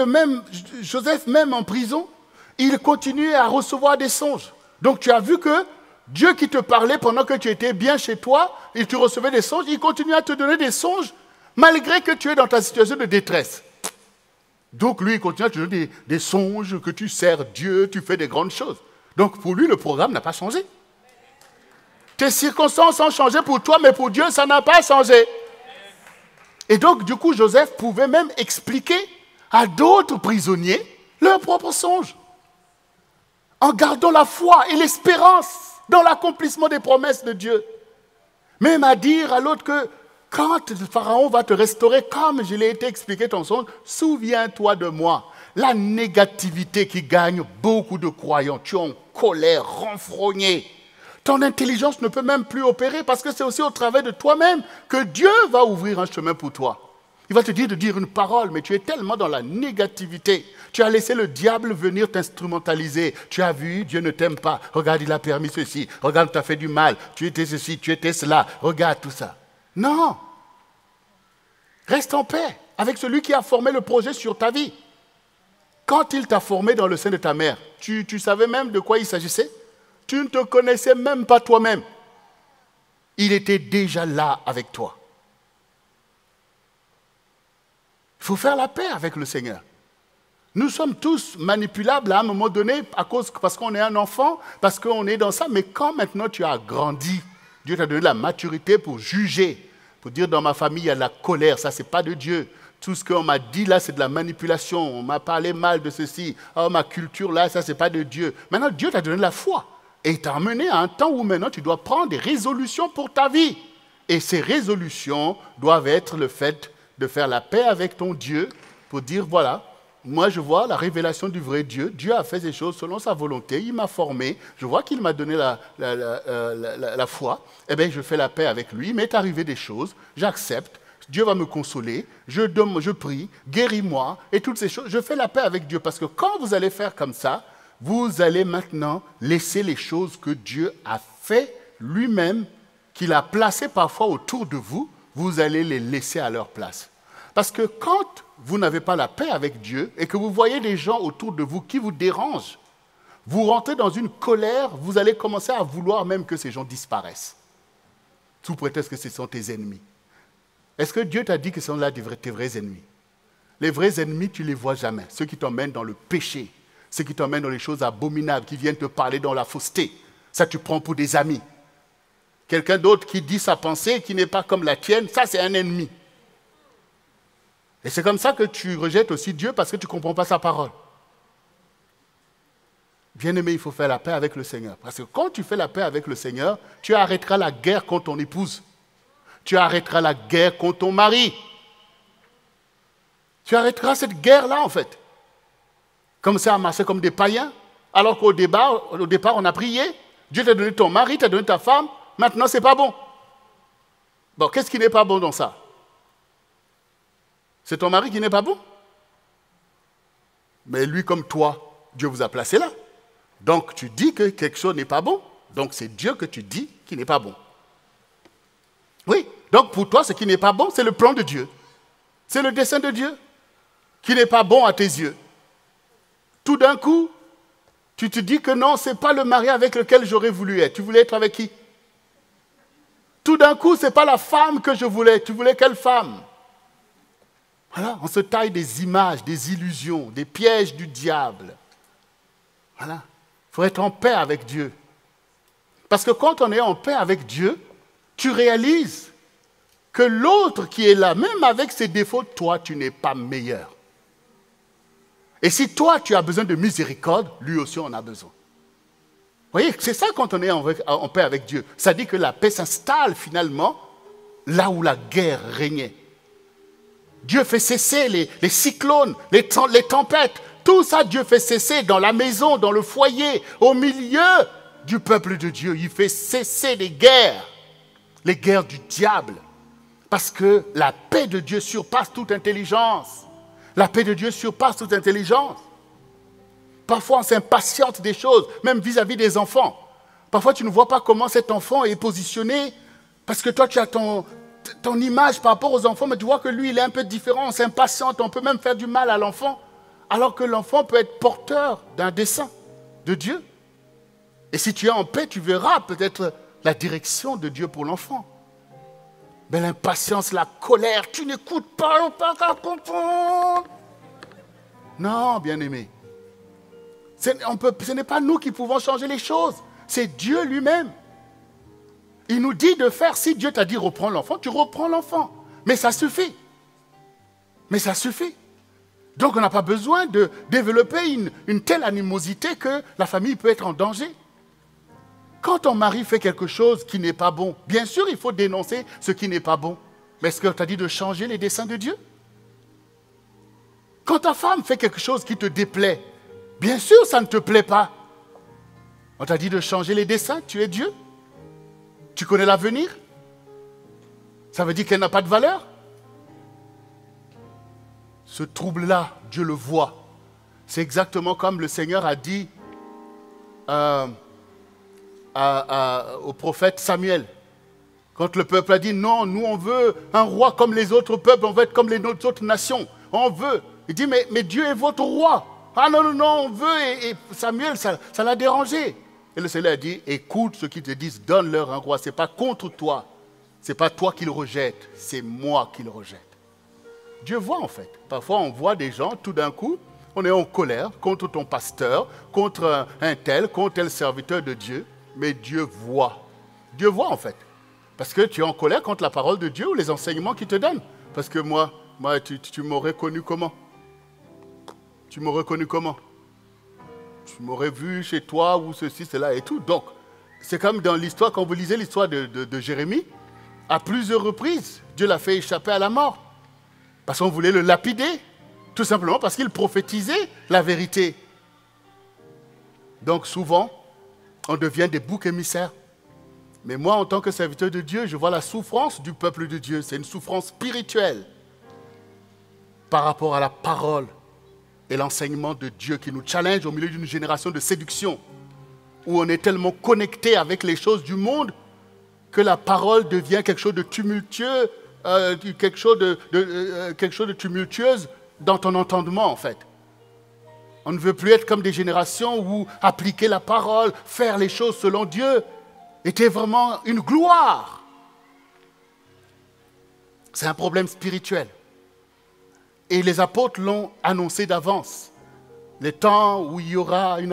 Joseph, même en prison, il continuait à recevoir des songes. Donc tu as vu que Dieu qui te parlait pendant que tu étais bien chez toi et tu recevais des songes, il continue à te donner des songes malgré que tu es dans ta situation de détresse. Donc lui, il continue à te donner des songes, que tu sers Dieu, tu fais des grandes choses. Donc pour lui, le programme n'a pas changé. Tes circonstances ont changé pour toi, mais pour Dieu, ça n'a pas changé. Et donc, du coup, Joseph pouvait même expliquer à d'autres prisonniers leurs propres songes, en gardant la foi et l'espérance dans l'accomplissement des promesses de Dieu. Même à dire à l'autre que quand le Pharaon va te restaurer, comme je l'ai été expliqué ton songe, souviens-toi de moi. La négativité qui gagne beaucoup de croyants, tu es en colère, renfrogné. Ton intelligence ne peut même plus opérer parce que c'est aussi au travers de toi-même que Dieu va ouvrir un chemin pour toi. Il va te dire de dire une parole, mais tu es tellement dans la négativité. Tu as laissé le diable venir t'instrumentaliser. Tu as vu, Dieu ne t'aime pas. Regarde, il a permis ceci. Regarde, tu as fait du mal. Tu étais ceci, tu étais cela. Regarde tout ça. Non. Reste en paix avec celui qui a formé le projet sur ta vie. Quand il t'a formé dans le sein de ta mère, tu savais même de quoi il s'agissait? Tu ne te connaissais même pas toi-même. Il était déjà là avec toi. Il faut faire la paix avec le Seigneur. Nous sommes tous manipulables à un moment donné parce qu'on est un enfant, parce qu'on est dans ça. Mais quand maintenant tu as grandi, Dieu t'a donné la maturité pour juger, pour dire dans ma famille il y a de la colère, ça c'est pas de Dieu. Tout ce qu'on m'a dit là c'est de la manipulation, on m'a parlé mal de ceci, oh, ma culture là ça c'est pas de Dieu. Maintenant Dieu t'a donné la foi et il t'a amené à un temps où maintenant tu dois prendre des résolutions pour ta vie. Et ces résolutions doivent être le fait de faire la paix avec ton Dieu pour dire voilà, moi je vois la révélation du vrai Dieu. Dieu a fait ces choses selon sa volonté, il m'a formé, je vois qu'il m'a donné la foi. Eh bien je fais la paix avec lui, il m'est arrivé des choses, j'accepte. Dieu va me consoler, je prie, guéris-moi, et toutes ces choses. Je fais la paix avec Dieu, parce que quand vous allez faire comme ça, vous allez maintenant laisser les choses que Dieu a fait lui-même, qu'il a placées parfois autour de vous, vous allez les laisser à leur place. Parce que quand vous n'avez pas la paix avec Dieu et que vous voyez des gens autour de vous qui vous dérangent, vous rentrez dans une colère, vous allez commencer à vouloir même que ces gens disparaissent, sous prétexte que ce sont tes ennemis. Est-ce que Dieu t'a dit que ce sont là tes vrais ennemis? Les vrais ennemis, tu ne les vois jamais. Ceux qui t'emmènent dans le péché, ceux qui t'emmènent dans les choses abominables, qui viennent te parler dans la fausseté, ça tu prends pour des amis. Quelqu'un d'autre qui dit sa pensée, qui n'est pas comme la tienne, ça c'est un ennemi. Et c'est comme ça que tu rejettes aussi Dieu parce que tu ne comprends pas sa parole. Bien-aimé, il faut faire la paix avec le Seigneur. Parce que quand tu fais la paix avec le Seigneur, tu arrêteras la guerre contre ton épouse. Tu arrêteras la guerre contre ton mari. Tu arrêteras cette guerre-là, en fait. Comme ça, à marcher comme des païens. Alors qu'au départ, on a prié. Dieu t'a donné ton mari, t'a donné ta femme. Maintenant, ce n'est pas bon. Bon, qu'est-ce qui n'est pas bon dans ça? C'est ton mari qui n'est pas bon. Mais lui, comme toi, Dieu vous a placé là. Donc, tu dis que quelque chose n'est pas bon. Donc, c'est Dieu que tu dis qui n'est pas bon. Oui, donc pour toi, ce qui n'est pas bon, c'est le plan de Dieu. C'est le dessein de Dieu qui n'est pas bon à tes yeux. Tout d'un coup, tu te dis que non, ce n'est pas le mari avec lequel j'aurais voulu être. Tu voulais être avec qui? Tout d'un coup, ce n'est pas la femme que je voulais. Tu voulais quelle femme? Voilà, on se taille des images, des illusions, des pièges du diable. Voilà, il faut être en paix avec Dieu. Parce que quand on est en paix avec Dieu, tu réalises que l'autre qui est là, même avec ses défauts, toi, tu n'es pas meilleur. Et si toi, tu as besoin de miséricorde, lui aussi en a besoin. Vous voyez, c'est ça quand on est en paix avec Dieu. Ça dit que la paix s'installe finalement là où la guerre régnait. Dieu fait cesser les cyclones, les tempêtes. Tout ça, Dieu fait cesser dans la maison, dans le foyer, au milieu du peuple de Dieu. Il fait cesser les guerres du diable. Parce que la paix de Dieu surpasse toute intelligence. La paix de Dieu surpasse toute intelligence. Parfois, on s'impatiente des choses, même vis-à-vis des enfants. Parfois, tu ne vois pas comment cet enfant est positionné, parce que toi, tu as ton image par rapport aux enfants, mais tu vois que lui, il est un peu différent, on s'impatiente, on peut même faire du mal à l'enfant, alors que l'enfant peut être porteur d'un dessein de Dieu. Et si tu es en paix, tu verras peut-être la direction de Dieu pour l'enfant. Mais l'impatience, la colère, tu n'écoutes pas, on ne peut pas comprendre. Non, bien-aimé. Ce n'est pas nous qui pouvons changer les choses. C'est Dieu lui-même. Il nous dit de faire, si Dieu t'a dit reprends l'enfant, tu reprends l'enfant. Mais ça suffit. Mais ça suffit. Donc on n'a pas besoin de développer une telle animosité que la famille peut être en danger. Quand ton mari fait quelque chose qui n'est pas bon, bien sûr il faut dénoncer ce qui n'est pas bon. Mais est-ce qu'on t'a dit de changer les desseins de Dieu? Quand ta femme fait quelque chose qui te déplaît, bien sûr ça ne te plaît pas. On t'a dit de changer les desseins, tu es Dieu. Tu connais l'avenir? Ça veut dire qu'elle n'a pas de valeur? Ce trouble-là, Dieu le voit. C'est exactement comme le Seigneur a dit au prophète Samuel. Quand le peuple a dit non, nous on veut un roi comme les autres peuples, on veut être comme les autres nations. On veut. Il dit mais Dieu est votre roi. Ah non, non, non, on veut. Et Samuel, ça l'a dérangé. Et le Seigneur a dit, écoute ce qu'ils te disent, donne-leur un roi. Ce n'est pas contre toi. Ce n'est pas toi qui le rejette, c'est moi qui le rejette. Dieu voit en fait. Parfois on voit des gens, tout d'un coup, on est en colère contre ton pasteur, contre un tel serviteur de Dieu. Mais Dieu voit. Dieu voit en fait. Parce que tu es en colère contre la parole de Dieu ou les enseignements qu'il te donne. Parce que moi tu m'aurais connu comment? Tu m'aurais connu comment? Tu m'aurais vu chez toi ou ceci, cela et tout. Donc, c'est comme dans l'histoire, quand vous lisez l'histoire de Jérémie, à plusieurs reprises, Dieu l'a fait échapper à la mort. Parce qu'on voulait le lapider, tout simplement parce qu'il prophétisait la vérité. Donc souvent, on devient des boucs émissaires. Mais moi, en tant que serviteur de Dieu, je vois la souffrance du peuple de Dieu. C'est une souffrance spirituelle par rapport à la parole et l'enseignement de Dieu qui nous challenge au milieu d'une génération de séduction où on est tellement connecté avec les choses du monde que la parole devient quelque chose de tumultueux, quelque chose de tumultueuse dans ton entendement en fait. On ne veut plus être comme des générations où appliquer la parole, faire les choses selon Dieu était vraiment une gloire. C'est un problème spirituel. Et les apôtres l'ont annoncé d'avance. Les temps où il y aura une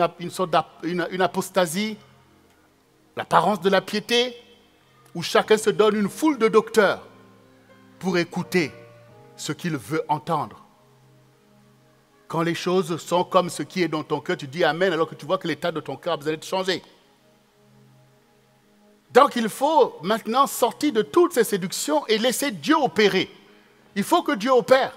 apostasie, l'apparence de la piété, où chacun se donne une foule de docteurs pour écouter ce qu'il veut entendre. Quand les choses sont comme ce qui est dans ton cœur, tu dis Amen alors que tu vois que l'état de ton cœur a besoin d'être changé. Donc il faut maintenant sortir de toutes ces séductions et laisser Dieu opérer. Il faut que Dieu opère.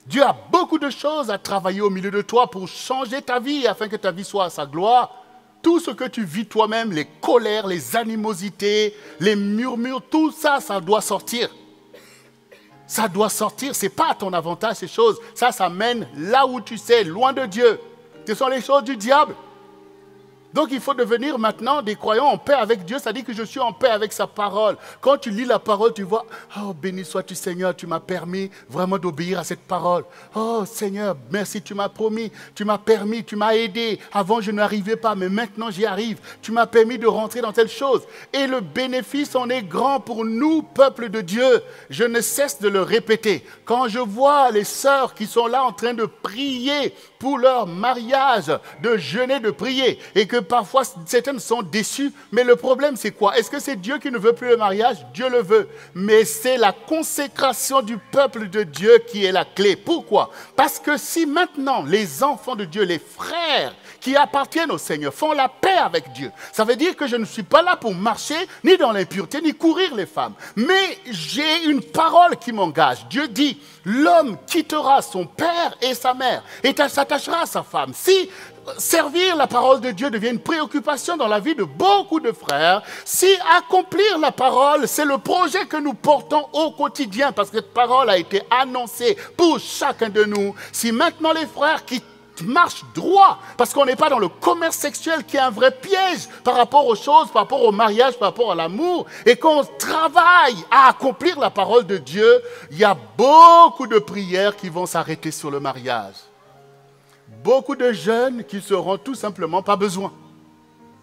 Dieu a beaucoup de choses à travailler au milieu de toi pour changer ta vie afin que ta vie soit à sa gloire. Tout ce que tu vis toi-même, les colères, les animosités, les murmures, tout ça, ça doit sortir. Ça doit sortir, ce n'est pas à ton avantage ces choses. Ça mène là où tu sais, loin de Dieu. Ce sont les choses du diable. Donc il faut devenir maintenant des croyants en paix avec Dieu, ça dit que je suis en paix avec sa parole. Quand tu lis la parole, tu vois, oh béni sois-tu Seigneur, tu m'as permis vraiment d'obéir à cette parole. Oh Seigneur, merci, tu m'as promis, tu m'as permis, tu m'as aidé. Avant je n'arrivais pas, mais maintenant j'y arrive. Tu m'as permis de rentrer dans telle chose. Et le bénéfice en est grand pour nous, peuple de Dieu. Je ne cesse de le répéter. Quand je vois les sœurs qui sont là en train de prier pour leur mariage, de jeûner, de prier, et que parfois certaines sont déçues, mais le problème c'est quoi? Est-ce que c'est Dieu qui ne veut plus le mariage? Dieu le veut, mais c'est la consécration du peuple de Dieu qui est la clé. Pourquoi? Parce que si maintenant les enfants de Dieu, les frères qui appartiennent au Seigneur font la paix avec Dieu, ça veut dire que je ne suis pas là pour marcher ni dans l'impureté, ni courir les femmes, mais j'ai une parole qui m'engage. Dieu dit, l'homme quittera son père et sa mère et s'attachera à sa femme. Si servir la parole de Dieu devient une préoccupation dans la vie de beaucoup de frères, si accomplir la parole, c'est le projet que nous portons au quotidien, parce que cette parole a été annoncée pour chacun de nous, si maintenant les frères qui marchent droit, parce qu'on n'est pas dans le commerce sexuel qui est un vrai piège par rapport aux choses, par rapport au mariage, par rapport à l'amour, et qu'on travaille à accomplir la parole de Dieu, il y a beaucoup de prières qui vont s'arrêter sur le mariage. Beaucoup de jeunes qui seront tout simplement pas besoin.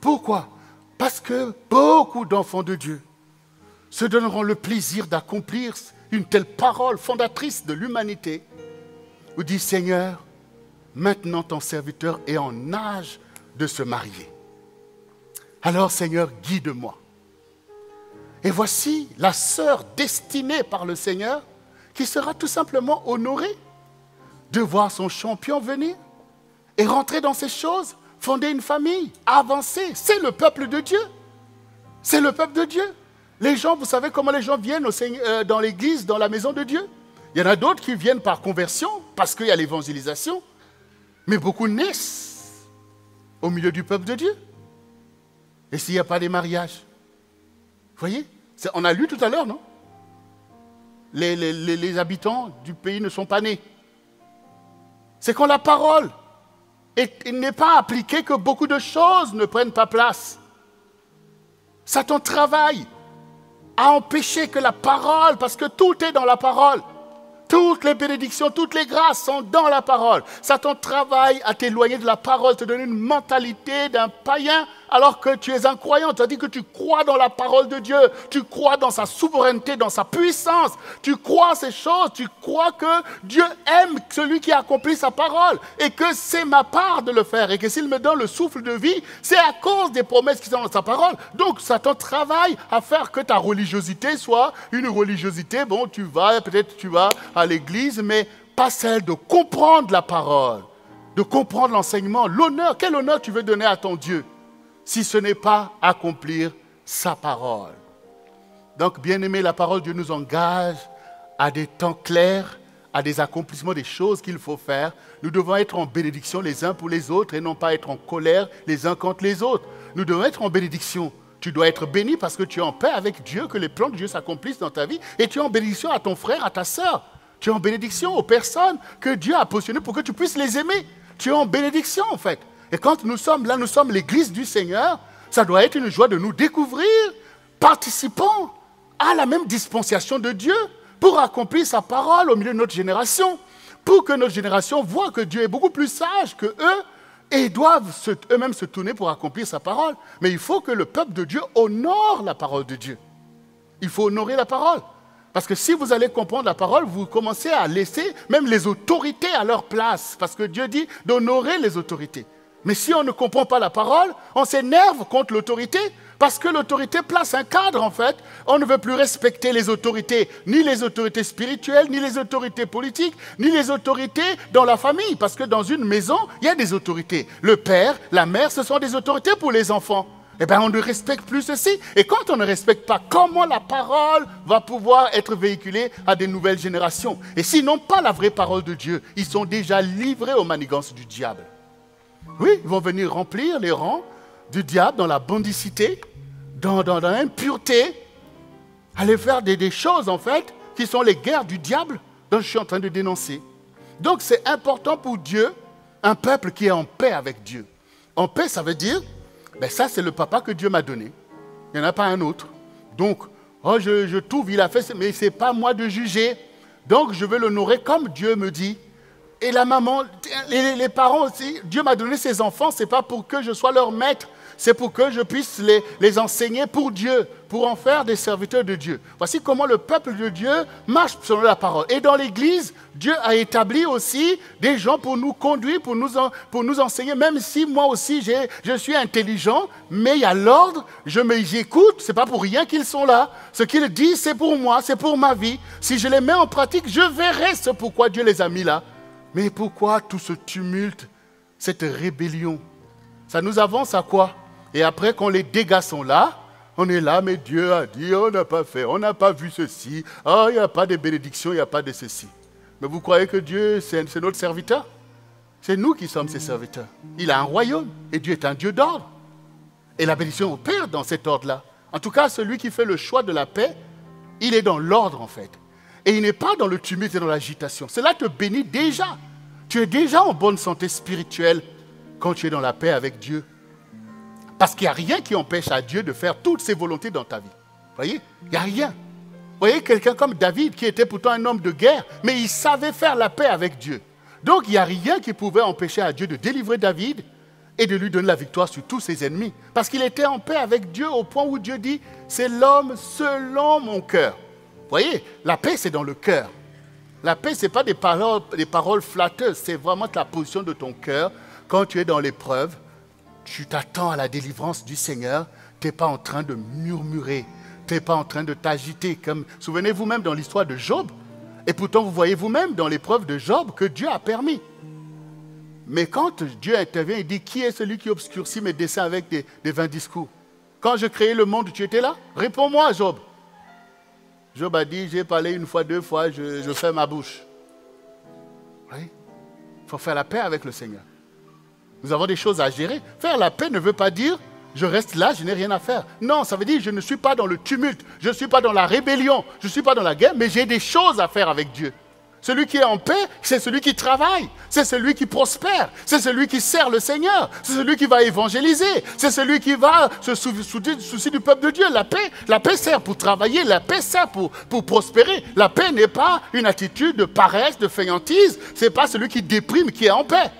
Pourquoi? Parce que beaucoup d'enfants de Dieu se donneront le plaisir d'accomplir une telle parole fondatrice de l'humanité, où dit Seigneur, maintenant ton serviteur est en âge de se marier. Alors Seigneur, guide-moi. Et voici la sœur destinée par le Seigneur qui sera tout simplement honorée de voir son champion venir et rentrer dans ces choses, fonder une famille, avancer. C'est le peuple de Dieu. C'est le peuple de Dieu. Les gens, vous savez comment les gens viennent dans l'église, dans la maison de Dieu? Il y en a d'autres qui viennent par conversion, parce qu'il y a l'évangélisation. Mais beaucoup naissent au milieu du peuple de Dieu. Et s'il n'y a pas de mariage? Vous voyez? On a lu tout à l'heure, non? Les habitants du pays ne sont pas nés. C'est quand la parole n'est pas appliquée que beaucoup de choses ne prennent pas place. Satan travaille à empêcher que la parole, parce que tout est dans la parole. Toutes les bénédictions, toutes les grâces sont dans la parole. Satan travaille à t'éloigner de la parole, te donner une mentalité d'un païen alors que tu es un croyant. Tu as dit que tu crois dans la parole de Dieu, tu crois dans sa souveraineté, dans sa puissance. Tu crois à ces choses, tu crois que Dieu aime celui qui accomplit sa parole et que c'est ma part de le faire et que s'il me donne le souffle de vie, c'est à cause des promesses qui sont dans sa parole. Donc Satan travaille à faire que ta religiosité soit une religiosité. Bon, peut-être tu vas à l'église, mais pas celle de comprendre la parole, de comprendre l'enseignement, l'honneur. Quel honneur tu veux donner à ton Dieu si ce n'est pas accomplir sa parole? Donc, bien-aimé, la parole de Dieu nous engage à des temps clairs, à des accomplissements des choses qu'il faut faire. Nous devons être en bénédiction les uns pour les autres et non pas être en colère les uns contre les autres. Nous devons être en bénédiction. Tu dois être béni parce que tu es en paix avec Dieu, que les plans de Dieu s'accomplissent dans ta vie. Et tu es en bénédiction à ton frère, à ta sœur. Tu es en bénédiction aux personnes que Dieu a positionnées pour que tu puisses les aimer. Tu es en bénédiction en fait. Et quand nous sommes là, nous sommes l'église du Seigneur, ça doit être une joie de nous découvrir, participant à la même dispensation de Dieu pour accomplir sa parole au milieu de notre génération. Pour que notre génération voit que Dieu est beaucoup plus sage que eux et doivent eux-mêmes se tourner pour accomplir sa parole. Mais il faut que le peuple de Dieu honore la parole de Dieu. Il faut honorer la parole. Parce que si vous allez comprendre la parole, vous commencez à laisser même les autorités à leur place. Parce que Dieu dit d'honorer les autorités. Mais si on ne comprend pas la parole, on s'énerve contre l'autorité. Parce que l'autorité place un cadre, en fait. On ne veut plus respecter les autorités, ni les autorités spirituelles, ni les autorités politiques, ni les autorités dans la famille. Parce que dans une maison, il y a des autorités. Le père, la mère, ce sont des autorités pour les enfants. Eh bien, on ne respecte plus ceci. Et quand on ne respecte pas, comment la parole va pouvoir être véhiculée à des nouvelles générations? Et s'ils n'ont pas la vraie parole de Dieu, ils sont déjà livrés aux manigances du diable. Oui, ils vont venir remplir les rangs du diable dans la bandicité, dans l'impureté, aller faire des choses, en fait, qui sont les guerres du diable dont je suis en train de dénoncer. Donc, c'est important pour Dieu, un peuple qui est en paix avec Dieu. En paix, ça veut dire, ben ça, c'est le papa que Dieu m'a donné. Il n'y en a pas un autre. Donc, oh, je trouve, il a fait, mais ce n'est pas moi de juger. Donc, je veux l'honorer comme Dieu me dit. Et la maman, les parents aussi, Dieu m'a donné ses enfants, ce n'est pas pour que je sois leur maître, c'est pour que je puisse les enseigner pour Dieu, pour en faire des serviteurs de Dieu. Voici comment le peuple de Dieu marche selon la parole. Et dans l'Église, Dieu a établi aussi des gens pour nous conduire, pour nous enseigner, même si moi aussi je suis intelligent, mais il y a l'ordre, j'écoute, ce n'est pas pour rien qu'ils sont là. Ce qu'ils disent, c'est pour moi, c'est pour ma vie. Si je les mets en pratique, je verrai ce pourquoi Dieu les a mis là. Mais pourquoi tout ce tumulte, cette rébellion? Ça nous avance à quoi? Et après, quand les dégâts sont là, on est là, mais Dieu a dit, on n'a pas fait, on n'a pas vu ceci, il n'y a pas de bénédiction, il n'y a pas de ceci. Mais vous croyez que Dieu, c'est notre serviteur? C'est nous qui sommes ses serviteurs. Il a un royaume, et Dieu est un Dieu d'ordre. Et la bénédiction opère dans cet ordre-là. En tout cas, celui qui fait le choix de la paix, il est dans l'ordre, en fait. Et il n'est pas dans le tumulte et dans l'agitation. Cela te bénit déjà. Tu es déjà en bonne santé spirituelle quand tu es dans la paix avec Dieu. Parce qu'il n'y a rien qui empêche à Dieu de faire toutes ses volontés dans ta vie. Vous voyez? Il n'y a rien. Vous voyez, quelqu'un comme David, qui était pourtant un homme de guerre, mais il savait faire la paix avec Dieu. Donc, il n'y a rien qui pouvait empêcher à Dieu de délivrer David et de lui donner la victoire sur tous ses ennemis. Parce qu'il était en paix avec Dieu au point où Dieu dit, c'est l'homme selon mon cœur. Vous voyez, la paix, c'est dans le cœur. La paix, ce n'est pas des paroles flatteuses, c'est vraiment la position de ton cœur. Quand tu es dans l'épreuve, tu t'attends à la délivrance du Seigneur, tu n'es pas en train de murmurer, tu n'es pas en train de t'agiter. Souvenez-vous même dans l'histoire de Job, et pourtant vous voyez vous-même dans l'épreuve de Job que Dieu a permis. Mais quand Dieu intervient, il dit, qui est celui qui obscurcit mes desseins avec des vains discours? Quand je créais le monde, tu étais là? Réponds-moi, Job. Job a dit, j'ai parlé une fois, deux fois, je fais ma bouche. Oui. Il faut faire la paix avec le Seigneur. Nous avons des choses à gérer. Faire la paix ne veut pas dire, je reste là, je n'ai rien à faire. Non, ça veut dire, je ne suis pas dans le tumulte, je ne suis pas dans la rébellion, je ne suis pas dans la guerre, mais j'ai des choses à faire avec Dieu. Celui qui est en paix, c'est celui qui travaille, c'est celui qui prospère, c'est celui qui sert le Seigneur, c'est celui qui va évangéliser, c'est celui qui va se soucier du peuple de Dieu. La paix sert pour travailler, la paix sert pour prospérer. La paix n'est pas une attitude de paresse, de fainéantise, ce n'est pas celui qui déprime qui est en paix.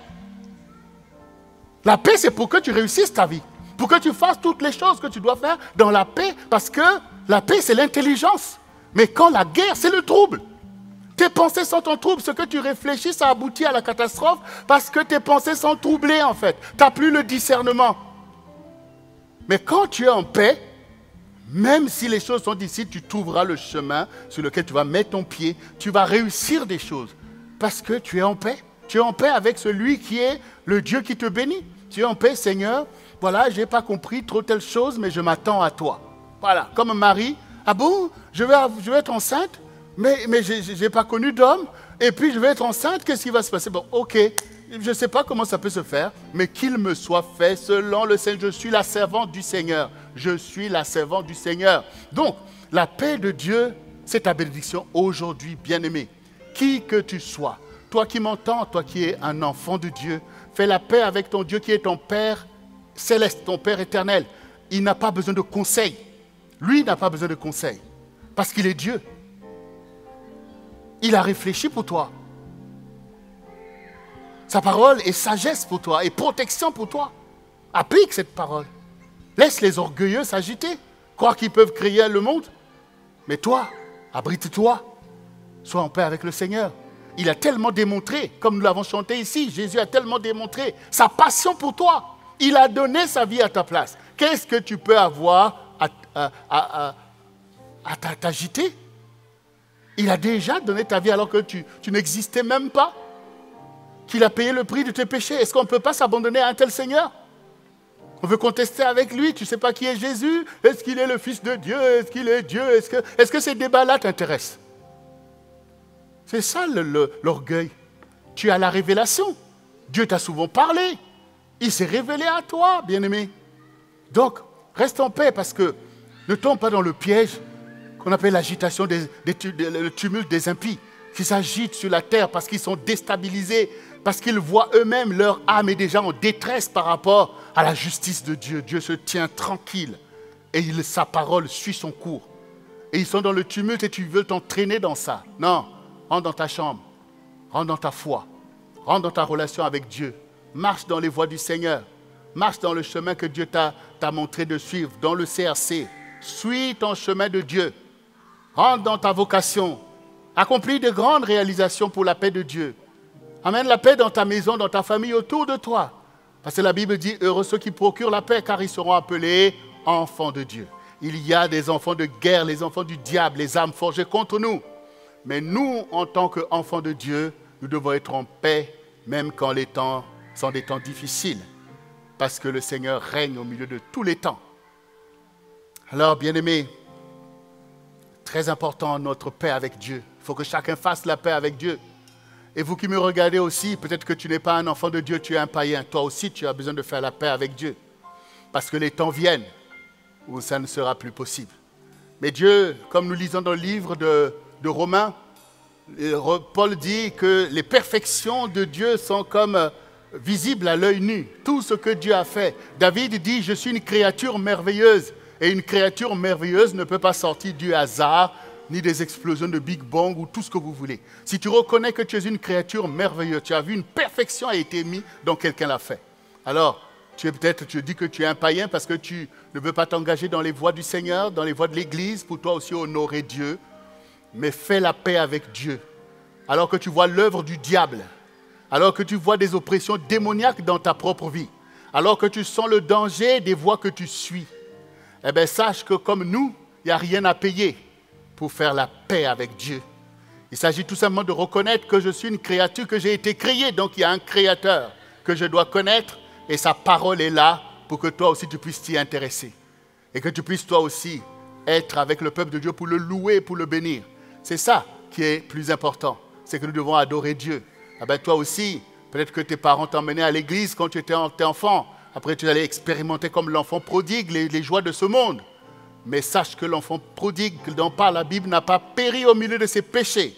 La paix, c'est pour que tu réussisses ta vie, pour que tu fasses toutes les choses que tu dois faire dans la paix, parce que la paix, c'est l'intelligence. Mais quand la guerre, c'est le trouble. Tes pensées sont en trouble. Ce que tu réfléchis, ça aboutit à la catastrophe parce que tes pensées sont troublées, en fait. Tu n'as plus le discernement. Mais quand tu es en paix, même si les choses sont difficiles, tu trouveras le chemin sur lequel tu vas mettre ton pied. Tu vas réussir des choses parce que tu es en paix. Tu es en paix avec celui qui est le Dieu qui te bénit. Tu es en paix, Seigneur. Voilà, je n'ai pas compris trop telle chose, mais je m'attends à toi. Voilà, comme Marie. Ah bon, je vais être enceinte? Mais je n'ai pas connu d'homme, et puis je vais être enceinte, qu'est-ce qui va se passer? Bon, ok, je ne sais pas comment ça peut se faire, mais qu'il me soit fait selon le Seigneur. Je suis la servante du Seigneur. Je suis la servante du Seigneur. Donc, la paix de Dieu, c'est ta bénédiction aujourd'hui, bien-aimé. Qui que tu sois, toi qui m'entends, toi qui es un enfant de Dieu, fais la paix avec ton Dieu qui est ton Père céleste, ton Père éternel. Il n'a pas besoin de conseils. Lui n'a pas besoin de conseils. Parce qu'il est Dieu. Il a réfléchi pour toi. Sa parole est sagesse pour toi et protection pour toi. Applique cette parole. Laisse les orgueilleux s'agiter, croire qu'ils peuvent créer le monde. Mais toi, abrite-toi. Sois en paix avec le Seigneur. Il a tellement démontré, comme nous l'avons chanté ici, Jésus a tellement démontré sa passion pour toi. Il a donné sa vie à ta place. Qu'est-ce que tu peux avoir à t'agiter? Il a déjà donné ta vie alors que tu n'existais même pas. Qu'il a payé le prix de tes péchés. Est-ce qu'on ne peut pas s'abandonner à un tel Seigneur? On veut contester avec lui. Tu ne sais pas qui est Jésus? Est-ce qu'il est le Fils de Dieu? Est-ce qu'il est Dieu? Est-ce que ces débats-là t'intéressent? C'est ça l'orgueil. Tu as la révélation. Dieu t'a souvent parlé. Il s'est révélé à toi, bien-aimé. Donc, reste en paix parce que ne tombe pas dans le piège qu'on appelle l'agitation, le tumulte des impies, qui s'agitent sur la terre parce qu'ils sont déstabilisés, parce qu'ils voient eux-mêmes leur âme est déjà en détresse par rapport à la justice de Dieu. Dieu se tient tranquille et sa parole suit son cours. Et ils sont dans le tumulte et tu veux t'entraîner dans ça. Non, rentre dans ta chambre, rentre dans ta foi, rentre dans ta relation avec Dieu. Marche dans les voies du Seigneur. Marche dans le chemin que Dieu t'a montré de suivre, dans le CRC. Suis ton chemin de Dieu. Rentre dans ta vocation. Accomplis de grandes réalisations pour la paix de Dieu. Amène la paix dans ta maison, dans ta famille, autour de toi. Parce que la Bible dit, heureux ceux qui procurent la paix, car ils seront appelés enfants de Dieu. Il y a des enfants de guerre, les enfants du diable, les âmes forgées contre nous. Mais nous, en tant qu'enfants de Dieu, nous devons être en paix, même quand les temps sont des temps difficiles. Parce que le Seigneur règne au milieu de tous les temps. Alors, bien-aimés, très important, notre paix avec Dieu. Il faut que chacun fasse la paix avec Dieu. Et vous qui me regardez aussi, peut-être que tu n'es pas un enfant de Dieu, tu es un païen. Toi aussi, tu as besoin de faire la paix avec Dieu. Parce que les temps viennent où ça ne sera plus possible. Mais Dieu, comme nous lisons dans le livre de Romains, Paul dit que les perfections de Dieu sont comme visibles à l'œil nu. Tout ce que Dieu a fait. David dit, je suis une créature merveilleuse. Et une créature merveilleuse ne peut pas sortir du hasard, ni des explosions de Big Bang ou tout ce que vous voulez. Si tu reconnais que tu es une créature merveilleuse, tu as vu une perfection a été mise, donc quelqu'un l'a fait. Alors, tu dis que tu es un païen parce que tu ne veux pas t'engager dans les voies du Seigneur, dans les voies de l'Église, pour toi aussi honorer Dieu. Mais fais la paix avec Dieu. Alors que tu vois l'œuvre du diable, alors que tu vois des oppressions démoniaques dans ta propre vie, alors que tu sens le danger des voies que tu suis, eh bien, sache que comme nous, il n'y a rien à payer pour faire la paix avec Dieu. Il s'agit tout simplement de reconnaître que je suis une créature, que j'ai été créée. Donc, il y a un créateur que je dois connaître et sa parole est là pour que toi aussi tu puisses t'y intéresser. Et que tu puisses toi aussi être avec le peuple de Dieu pour le louer, pour le bénir. C'est ça qui est plus important. C'est que nous devons adorer Dieu. Ah ben, toi aussi, peut-être que tes parents t'emmenaient à l'église quand tu étais enfant. Après, tu allais expérimenter comme l'enfant prodigue les joies de ce monde. Mais sache que l'enfant prodigue dont parle la Bible n'a pas péri au milieu de ses péchés,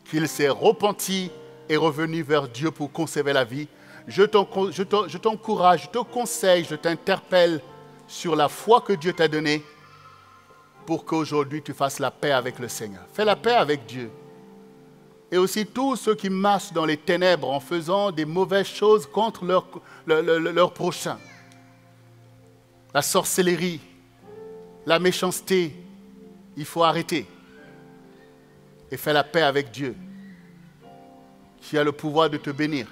qu'il s'est repenti et revenu vers Dieu pour conserver la vie. Je t'encourage, je te conseille, je t'interpelle sur la foi que Dieu t'a donnée pour qu'aujourd'hui tu fasses la paix avec le Seigneur. Fais la paix avec Dieu. Et aussi tous ceux qui marchent dans les ténèbres en faisant des mauvaises choses contre leur prochain. La sorcellerie, la méchanceté, il faut arrêter. Et faire la paix avec Dieu, qui a le pouvoir de te bénir.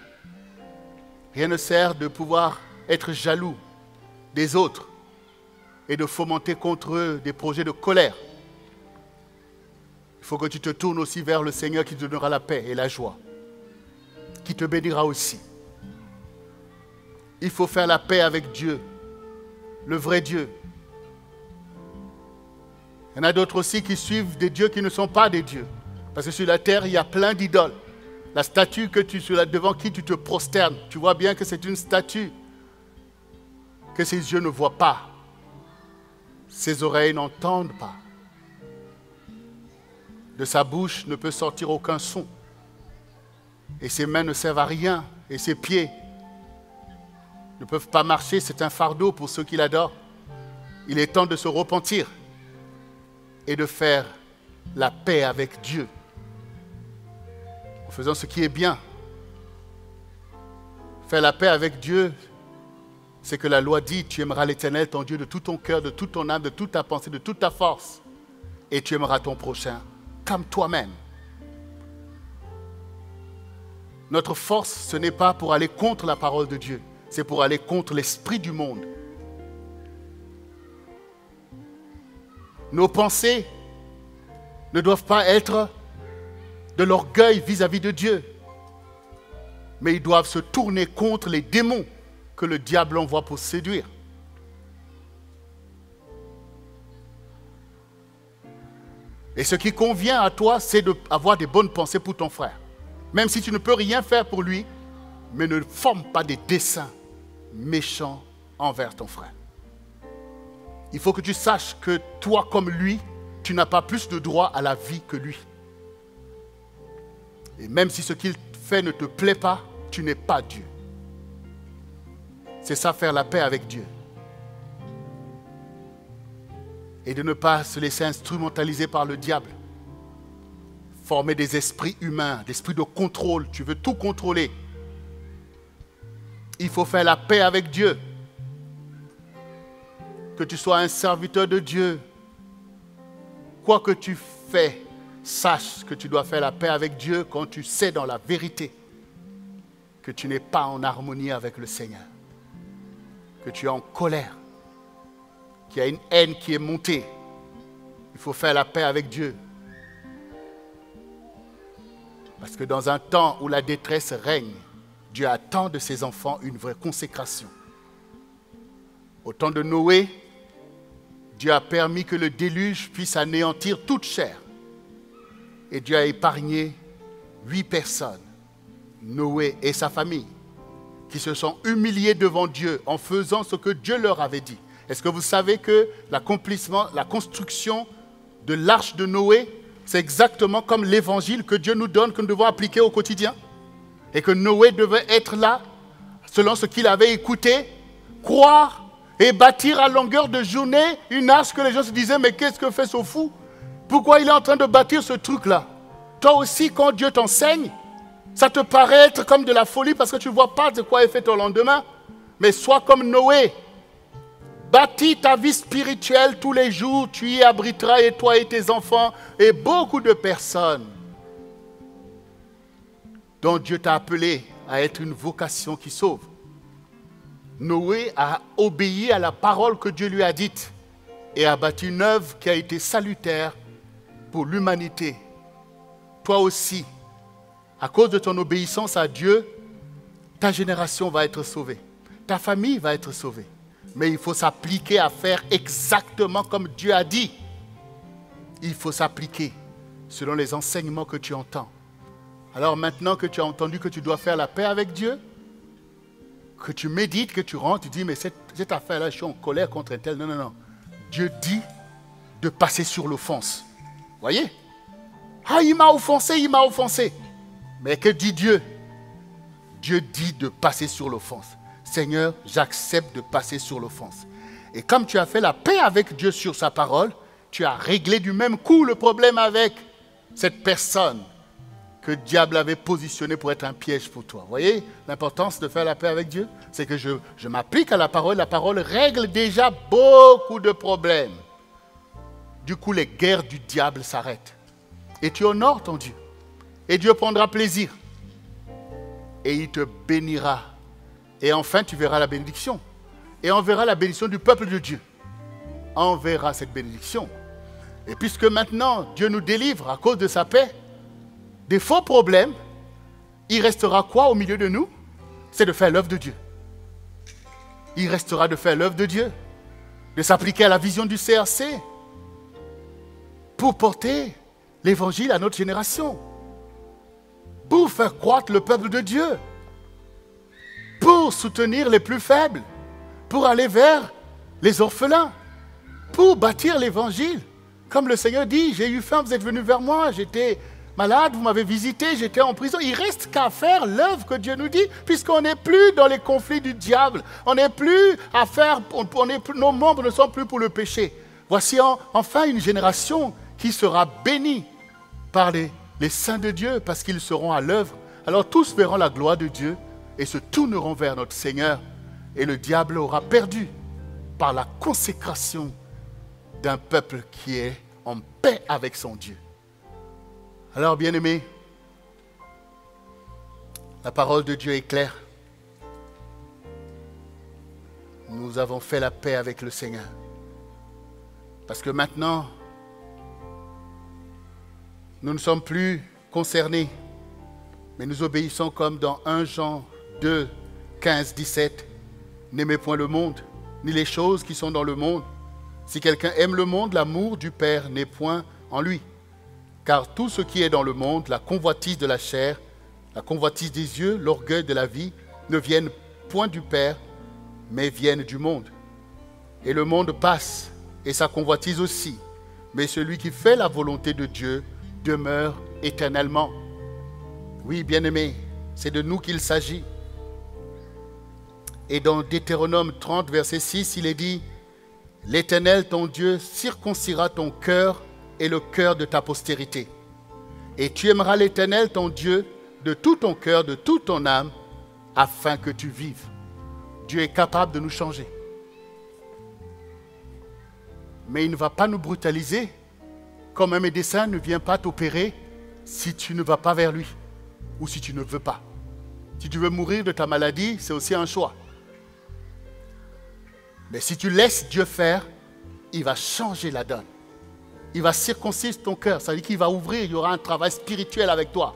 Rien ne sert de pouvoir être jaloux des autres et de fomenter contre eux des projets de colère. Il faut que tu te tournes aussi vers le Seigneur qui te donnera la paix et la joie, qui te bénira aussi. Il faut faire la paix avec Dieu, le vrai Dieu. Il y en a d'autres aussi qui suivent des dieux qui ne sont pas des dieux. Parce que sur la terre, il y a plein d'idoles. La statue devant qui tu te prosternes, tu vois bien que c'est une statue que ses yeux ne voient pas. Ses oreilles n'entendent pas. De sa bouche ne peut sortir aucun son. Et ses mains ne servent à rien. Et ses pieds ne peuvent pas marcher. C'est un fardeau pour ceux qui l'adorent. Il est temps de se repentir et de faire la paix avec Dieu en faisant ce qui est bien. Faire la paix avec Dieu, c'est que la loi dit, tu aimeras l'Éternel, ton Dieu, de tout ton cœur, de toute ton âme, de toute ta pensée, de toute ta force. Et tu aimeras ton prochain comme toi-même. Notre force, ce n'est pas pour aller contre la parole de Dieu, c'est pour aller contre l'esprit du monde. Nos pensées ne doivent pas être de l'orgueil vis-à-vis de Dieu, mais ils doivent se tourner contre les démons que le diable envoie pour séduire. Et ce qui convient à toi, c'est d'avoir des bonnes pensées pour ton frère. Même si tu ne peux rien faire pour lui, mais ne forme pas des desseins méchants envers ton frère. Il faut que tu saches que toi, comme lui, tu n'as pas plus de droit à la vie que lui. Et même si ce qu'il fait ne te plaît pas, tu n'es pas Dieu. C'est ça, faire la paix avec Dieu. Et de ne pas se laisser instrumentaliser par le diable. Former des esprits humains, des esprits de contrôle. Tu veux tout contrôler. Il faut faire la paix avec Dieu. Que tu sois un serviteur de Dieu. Quoi que tu fais, sache que tu dois faire la paix avec Dieu quand tu sais dans la vérité que tu n'es pas en harmonie avec le Seigneur. Que tu es en colère. Qu'il y a une haine qui est montée. Il faut faire la paix avec Dieu. Parce que dans un temps où la détresse règne, Dieu attend de ses enfants une vraie consécration. Au temps de Noé, Dieu a permis que le déluge puisse anéantir toute chair. Et Dieu a épargné 8 personnes, Noé et sa famille, qui se sont humiliés devant Dieu en faisant ce que Dieu leur avait dit. Est-ce que vous savez que l'accomplissement, la construction de l'arche de Noé, c'est exactement comme l'évangile que Dieu nous donne, que nous devons appliquer au quotidien? Et que Noé devait être là, selon ce qu'il avait écouté, croire et bâtir à longueur de journée une arche que les gens se disaient, mais qu'est-ce que fait ce fou? Pourquoi il est en train de bâtir ce truc-là? Toi aussi, quand Dieu t'enseigne, ça te paraît être comme de la folie parce que tu ne vois pas de quoi est fait au lendemain. Mais sois comme Noé. Bâtis ta vie spirituelle tous les jours, tu y abriteras, et toi et tes enfants, et beaucoup de personnes dont Dieu t'a appelé à être une vocation qui sauve. Noé a obéi à la parole que Dieu lui a dite et a bâti une œuvre qui a été salutaire pour l'humanité. Toi aussi, à cause de ton obéissance à Dieu, ta génération va être sauvée. Ta famille va être sauvée. Mais il faut s'appliquer à faire exactement comme Dieu a dit. Il faut s'appliquer selon les enseignements que tu entends. Alors maintenant que tu as entendu que tu dois faire la paix avec Dieu, que tu médites, que tu rentres, tu dis, mais cette affaire-là, je suis en colère contre un tel. Non, non, non. Dieu dit de passer sur l'offense. Voyez? Ah, il m'a offensé, il m'a offensé. Mais que dit Dieu? Dieu dit de passer sur l'offense. Seigneur, j'accepte de passer sur l'offense. Et comme tu as fait la paix avec Dieu sur sa parole, tu as réglé du même coup le problème avec cette personne que le diable avait positionné pour être un piège pour toi. Vous voyez l'importance de faire la paix avec Dieu? C'est que je m'applique à la parole règle déjà beaucoup de problèmes. Du coup, les guerres du diable s'arrêtent. Et tu honores ton Dieu. Et Dieu prendra plaisir. Et il te bénira. Et enfin, tu verras la bénédiction. Et on verra la bénédiction du peuple de Dieu. On verra cette bénédiction. Et puisque maintenant, Dieu nous délivre à cause de sa paix, des faux problèmes, il restera quoi au milieu de nous? C'est de faire l'œuvre de Dieu. Il restera de faire l'œuvre de Dieu, de s'appliquer à la vision du CRC pour porter l'évangile à notre génération, pour faire croître le peuple de Dieu, pour soutenir les plus faibles, pour aller vers les orphelins, pour bâtir l'évangile. Comme le Seigneur dit, j'ai eu faim, vous êtes venus vers moi, j'étais malade, vous m'avez visité, j'étais en prison. Il reste qu'à faire l'œuvre que Dieu nous dit, puisqu'on n'est plus dans les conflits du diable. On n'est plus à faire, nos membres ne sont plus pour le péché. Voici enfin une génération qui sera bénie par les saints de Dieu, parce qu'ils seront à l'œuvre. Alors tous verront la gloire de Dieu et se tourneront vers notre Seigneur. Et le diable aura perdu par la consécration d'un peuple qui est en paix avec son Dieu. Alors, bien-aimés, la parole de Dieu est claire. Nous avons fait la paix avec le Seigneur. Parce que maintenant, nous ne sommes plus concernés, mais nous obéissons comme dans 1 Jean 2, 15, 17. N'aimez point le monde, ni les choses qui sont dans le monde. Si quelqu'un aime le monde, l'amour du Père n'est point en lui. Car tout ce qui est dans le monde, la convoitise de la chair, la convoitise des yeux, l'orgueil de la vie, ne viennent point du Père, mais viennent du monde. Et le monde passe, et sa convoitise aussi. Mais celui qui fait la volonté de Dieu demeure éternellement. Oui, bien-aimés, c'est de nous qu'il s'agit. Et dans Deutéronome 30, verset 6, il est dit « L'Éternel, ton Dieu, circoncira ton cœur et le cœur de ta postérité. Et tu aimeras l'Éternel, ton Dieu, de tout ton cœur, de toute ton âme, afin que tu vives. » Dieu est capable de nous changer. Mais il ne va pas nous brutaliser, comme un médecin ne vient pas t'opérer si tu ne vas pas vers lui, ou si tu ne veux pas. Si tu veux mourir de ta maladie, c'est aussi un choix. Mais si tu laisses Dieu faire, il va changer la donne. Il va circoncire ton cœur, ça veut dire qu'il va ouvrir, il y aura un travail spirituel avec toi.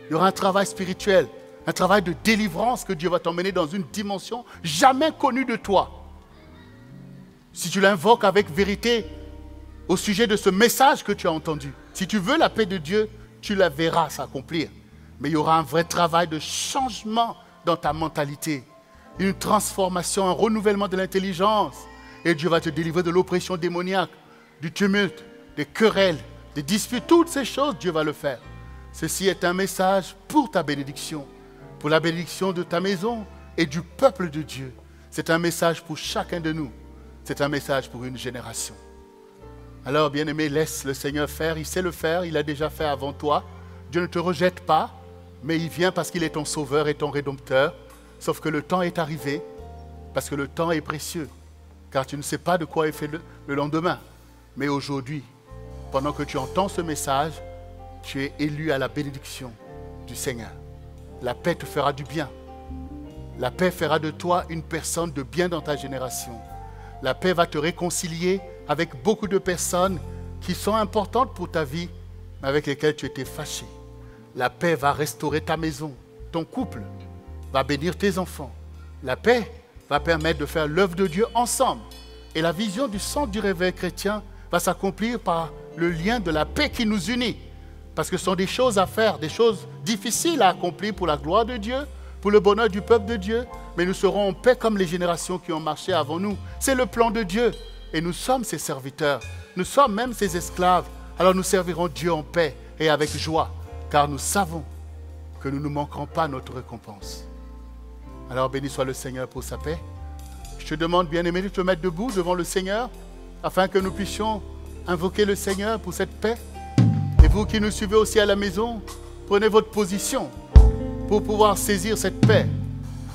Il y aura un travail spirituel, un travail de délivrance que Dieu va t'emmener dans une dimension jamais connue de toi. Si tu l'invoques avec vérité au sujet de ce message que tu as entendu, si tu veux la paix de Dieu, tu la verras s'accomplir. Mais il y aura un vrai travail de changement dans ta mentalité, une transformation, un renouvellement de l'intelligence. Et Dieu va te délivrer de l'oppression démoniaque, du tumulte, des querelles, des disputes, toutes ces choses, Dieu va le faire. Ceci est un message pour ta bénédiction, pour la bénédiction de ta maison et du peuple de Dieu. C'est un message pour chacun de nous. C'est un message pour une génération. Alors, bien-aimé, laisse le Seigneur faire. Il sait le faire, il a déjà fait avant toi. Dieu ne te rejette pas, mais il vient parce qu'il est ton sauveur et ton rédempteur. Sauf que le temps est arrivé, parce que le temps est précieux, car tu ne sais pas de quoi est fait le lendemain. Mais aujourd'hui, pendant que tu entends ce message, tu es élu à la bénédiction du Seigneur. La paix te fera du bien. La paix fera de toi une personne de bien dans ta génération. La paix va te réconcilier avec beaucoup de personnes qui sont importantes pour ta vie, mais avec lesquelles tu étais fâché. La paix va restaurer ta maison, ton couple, va bénir tes enfants. La paix va permettre de faire l'œuvre de Dieu ensemble. Et la vision du centre du réveil chrétien va s'accomplir par le lien de la paix qui nous unit. Parce que ce sont des choses à faire, des choses difficiles à accomplir pour la gloire de Dieu, pour le bonheur du peuple de Dieu, mais nous serons en paix comme les générations qui ont marché avant nous. C'est le plan de Dieu et nous sommes ses serviteurs. Nous sommes même ses esclaves. Alors nous servirons Dieu en paix et avec joie, car nous savons que nous ne manquerons pas notre récompense. Alors béni soit le Seigneur pour sa paix. Je te demande, bien-aimé, de te mettre debout devant le Seigneur, afin que nous puissions invoquer le Seigneur pour cette paix. Et vous qui nous suivez aussi à la maison, prenez votre position pour pouvoir saisir cette paix,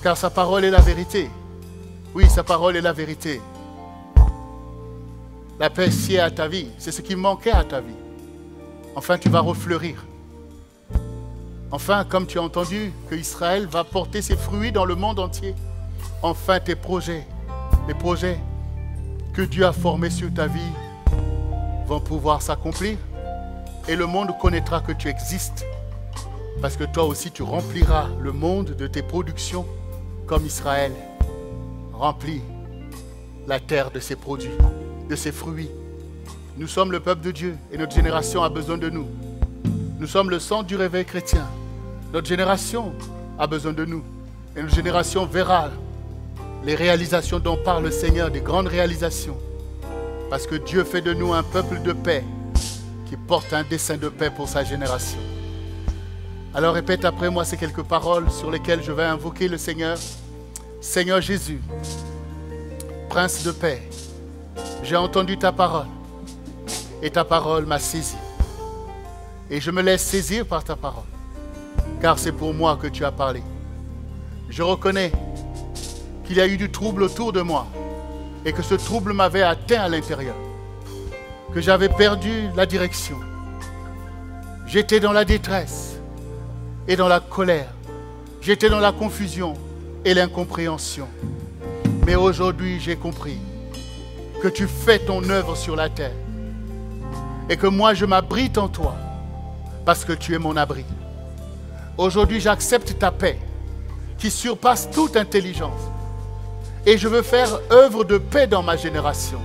car sa parole est la vérité. Oui, sa parole est la vérité. La paix sied à ta vie, c'est ce qui manquait à ta vie. Enfin, tu vas refleurir. Enfin, comme tu as entendu que Israël va porter ses fruits dans le monde entier, enfin tes projets, les projets que Dieu a formés sur ta vie vont pouvoir s'accomplir et le monde connaîtra que tu existes parce que toi aussi tu rempliras le monde de tes productions comme Israël remplit la terre de ses produits, de ses fruits. Nous sommes le peuple de Dieu et notre génération a besoin de nous. Nous sommes le centre du réveil chrétien. Notre génération a besoin de nous. Et notre génération verra les réalisations dont parle le Seigneur, des grandes réalisations. Parce que Dieu fait de nous un peuple de paix qui porte un dessein de paix pour sa génération. Alors répète après moi ces quelques paroles sur lesquelles je vais invoquer le Seigneur. Seigneur Jésus, Prince de paix, j'ai entendu ta parole et ta parole m'a saisi. Et je me laisse saisir par ta parole, car c'est pour moi que tu as parlé. Je reconnais qu'il y a eu du trouble autour de moi et que ce trouble m'avait atteint à l'intérieur, que j'avais perdu la direction. J'étais dans la détresse et dans la colère. J'étais dans la confusion et l'incompréhension. Mais aujourd'hui, j'ai compris que tu fais ton œuvre sur la terre et que moi, je m'abrite en toi parce que tu es mon abri. Aujourd'hui, j'accepte ta paix qui surpasse toute intelligence et je veux faire œuvre de paix dans ma génération.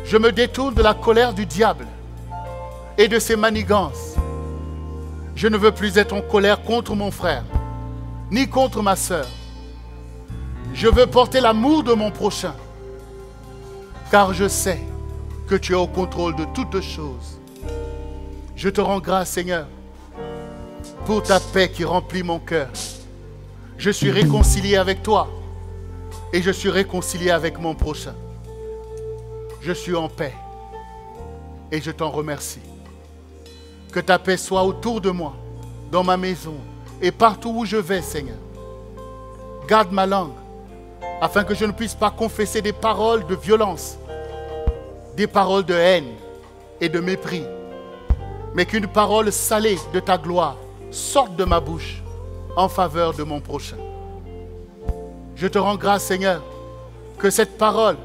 Je me détourne de la colère du diable et de ses manigances. Je ne veux plus être en colère contre mon frère, ni contre ma sœur. Je veux porter l'amour de mon prochain, car je sais que tu es au contrôle de toutes choses. Je te rends grâce, Seigneur, pour ta paix qui remplit mon cœur. Je suis réconcilié avec toi et je suis réconcilié avec mon prochain. Je suis en paix et je t'en remercie. Que ta paix soit autour de moi, dans ma maison et partout où je vais, Seigneur. Garde ma langue afin que je ne puisse pas confesser des paroles de violence, des paroles de haine et de mépris, mais qu'une parole salée de ta gloire sorte de ma bouche en faveur de mon prochain. Je te rends grâce, Seigneur, que cette parole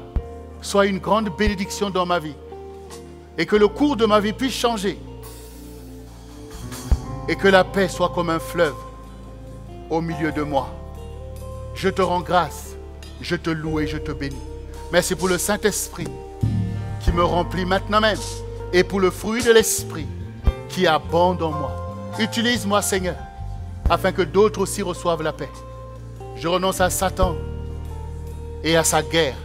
soit une grande bénédiction dans ma vie et que le cours de ma vie puisse changer et que la paix soit comme un fleuve au milieu de moi. Je te rends grâce, je te loue et je te bénis. Merci pour le Saint-Esprit qui me remplit maintenant même et pour le fruit de l'Esprit qui abonde en moi. Utilise-moi, Seigneur, afin que d'autres aussi reçoivent la paix. Je renonce à Satan et à sa guerre.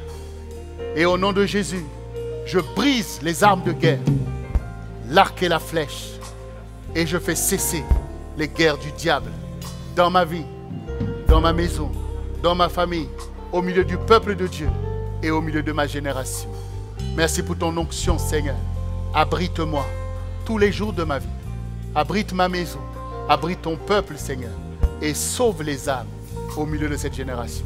Et au nom de Jésus, je brise les armes de guerre, l'arc et la flèche, et je fais cesser les guerres du diable dans ma vie, dans ma maison, dans ma famille, au milieu du peuple de Dieu et au milieu de ma génération. Merci pour ton onction, Seigneur. Abrite-moi tous les jours de ma vie. Abrite ma maison, abrite ton peuple, Seigneur, et sauve les âmes au milieu de cette génération.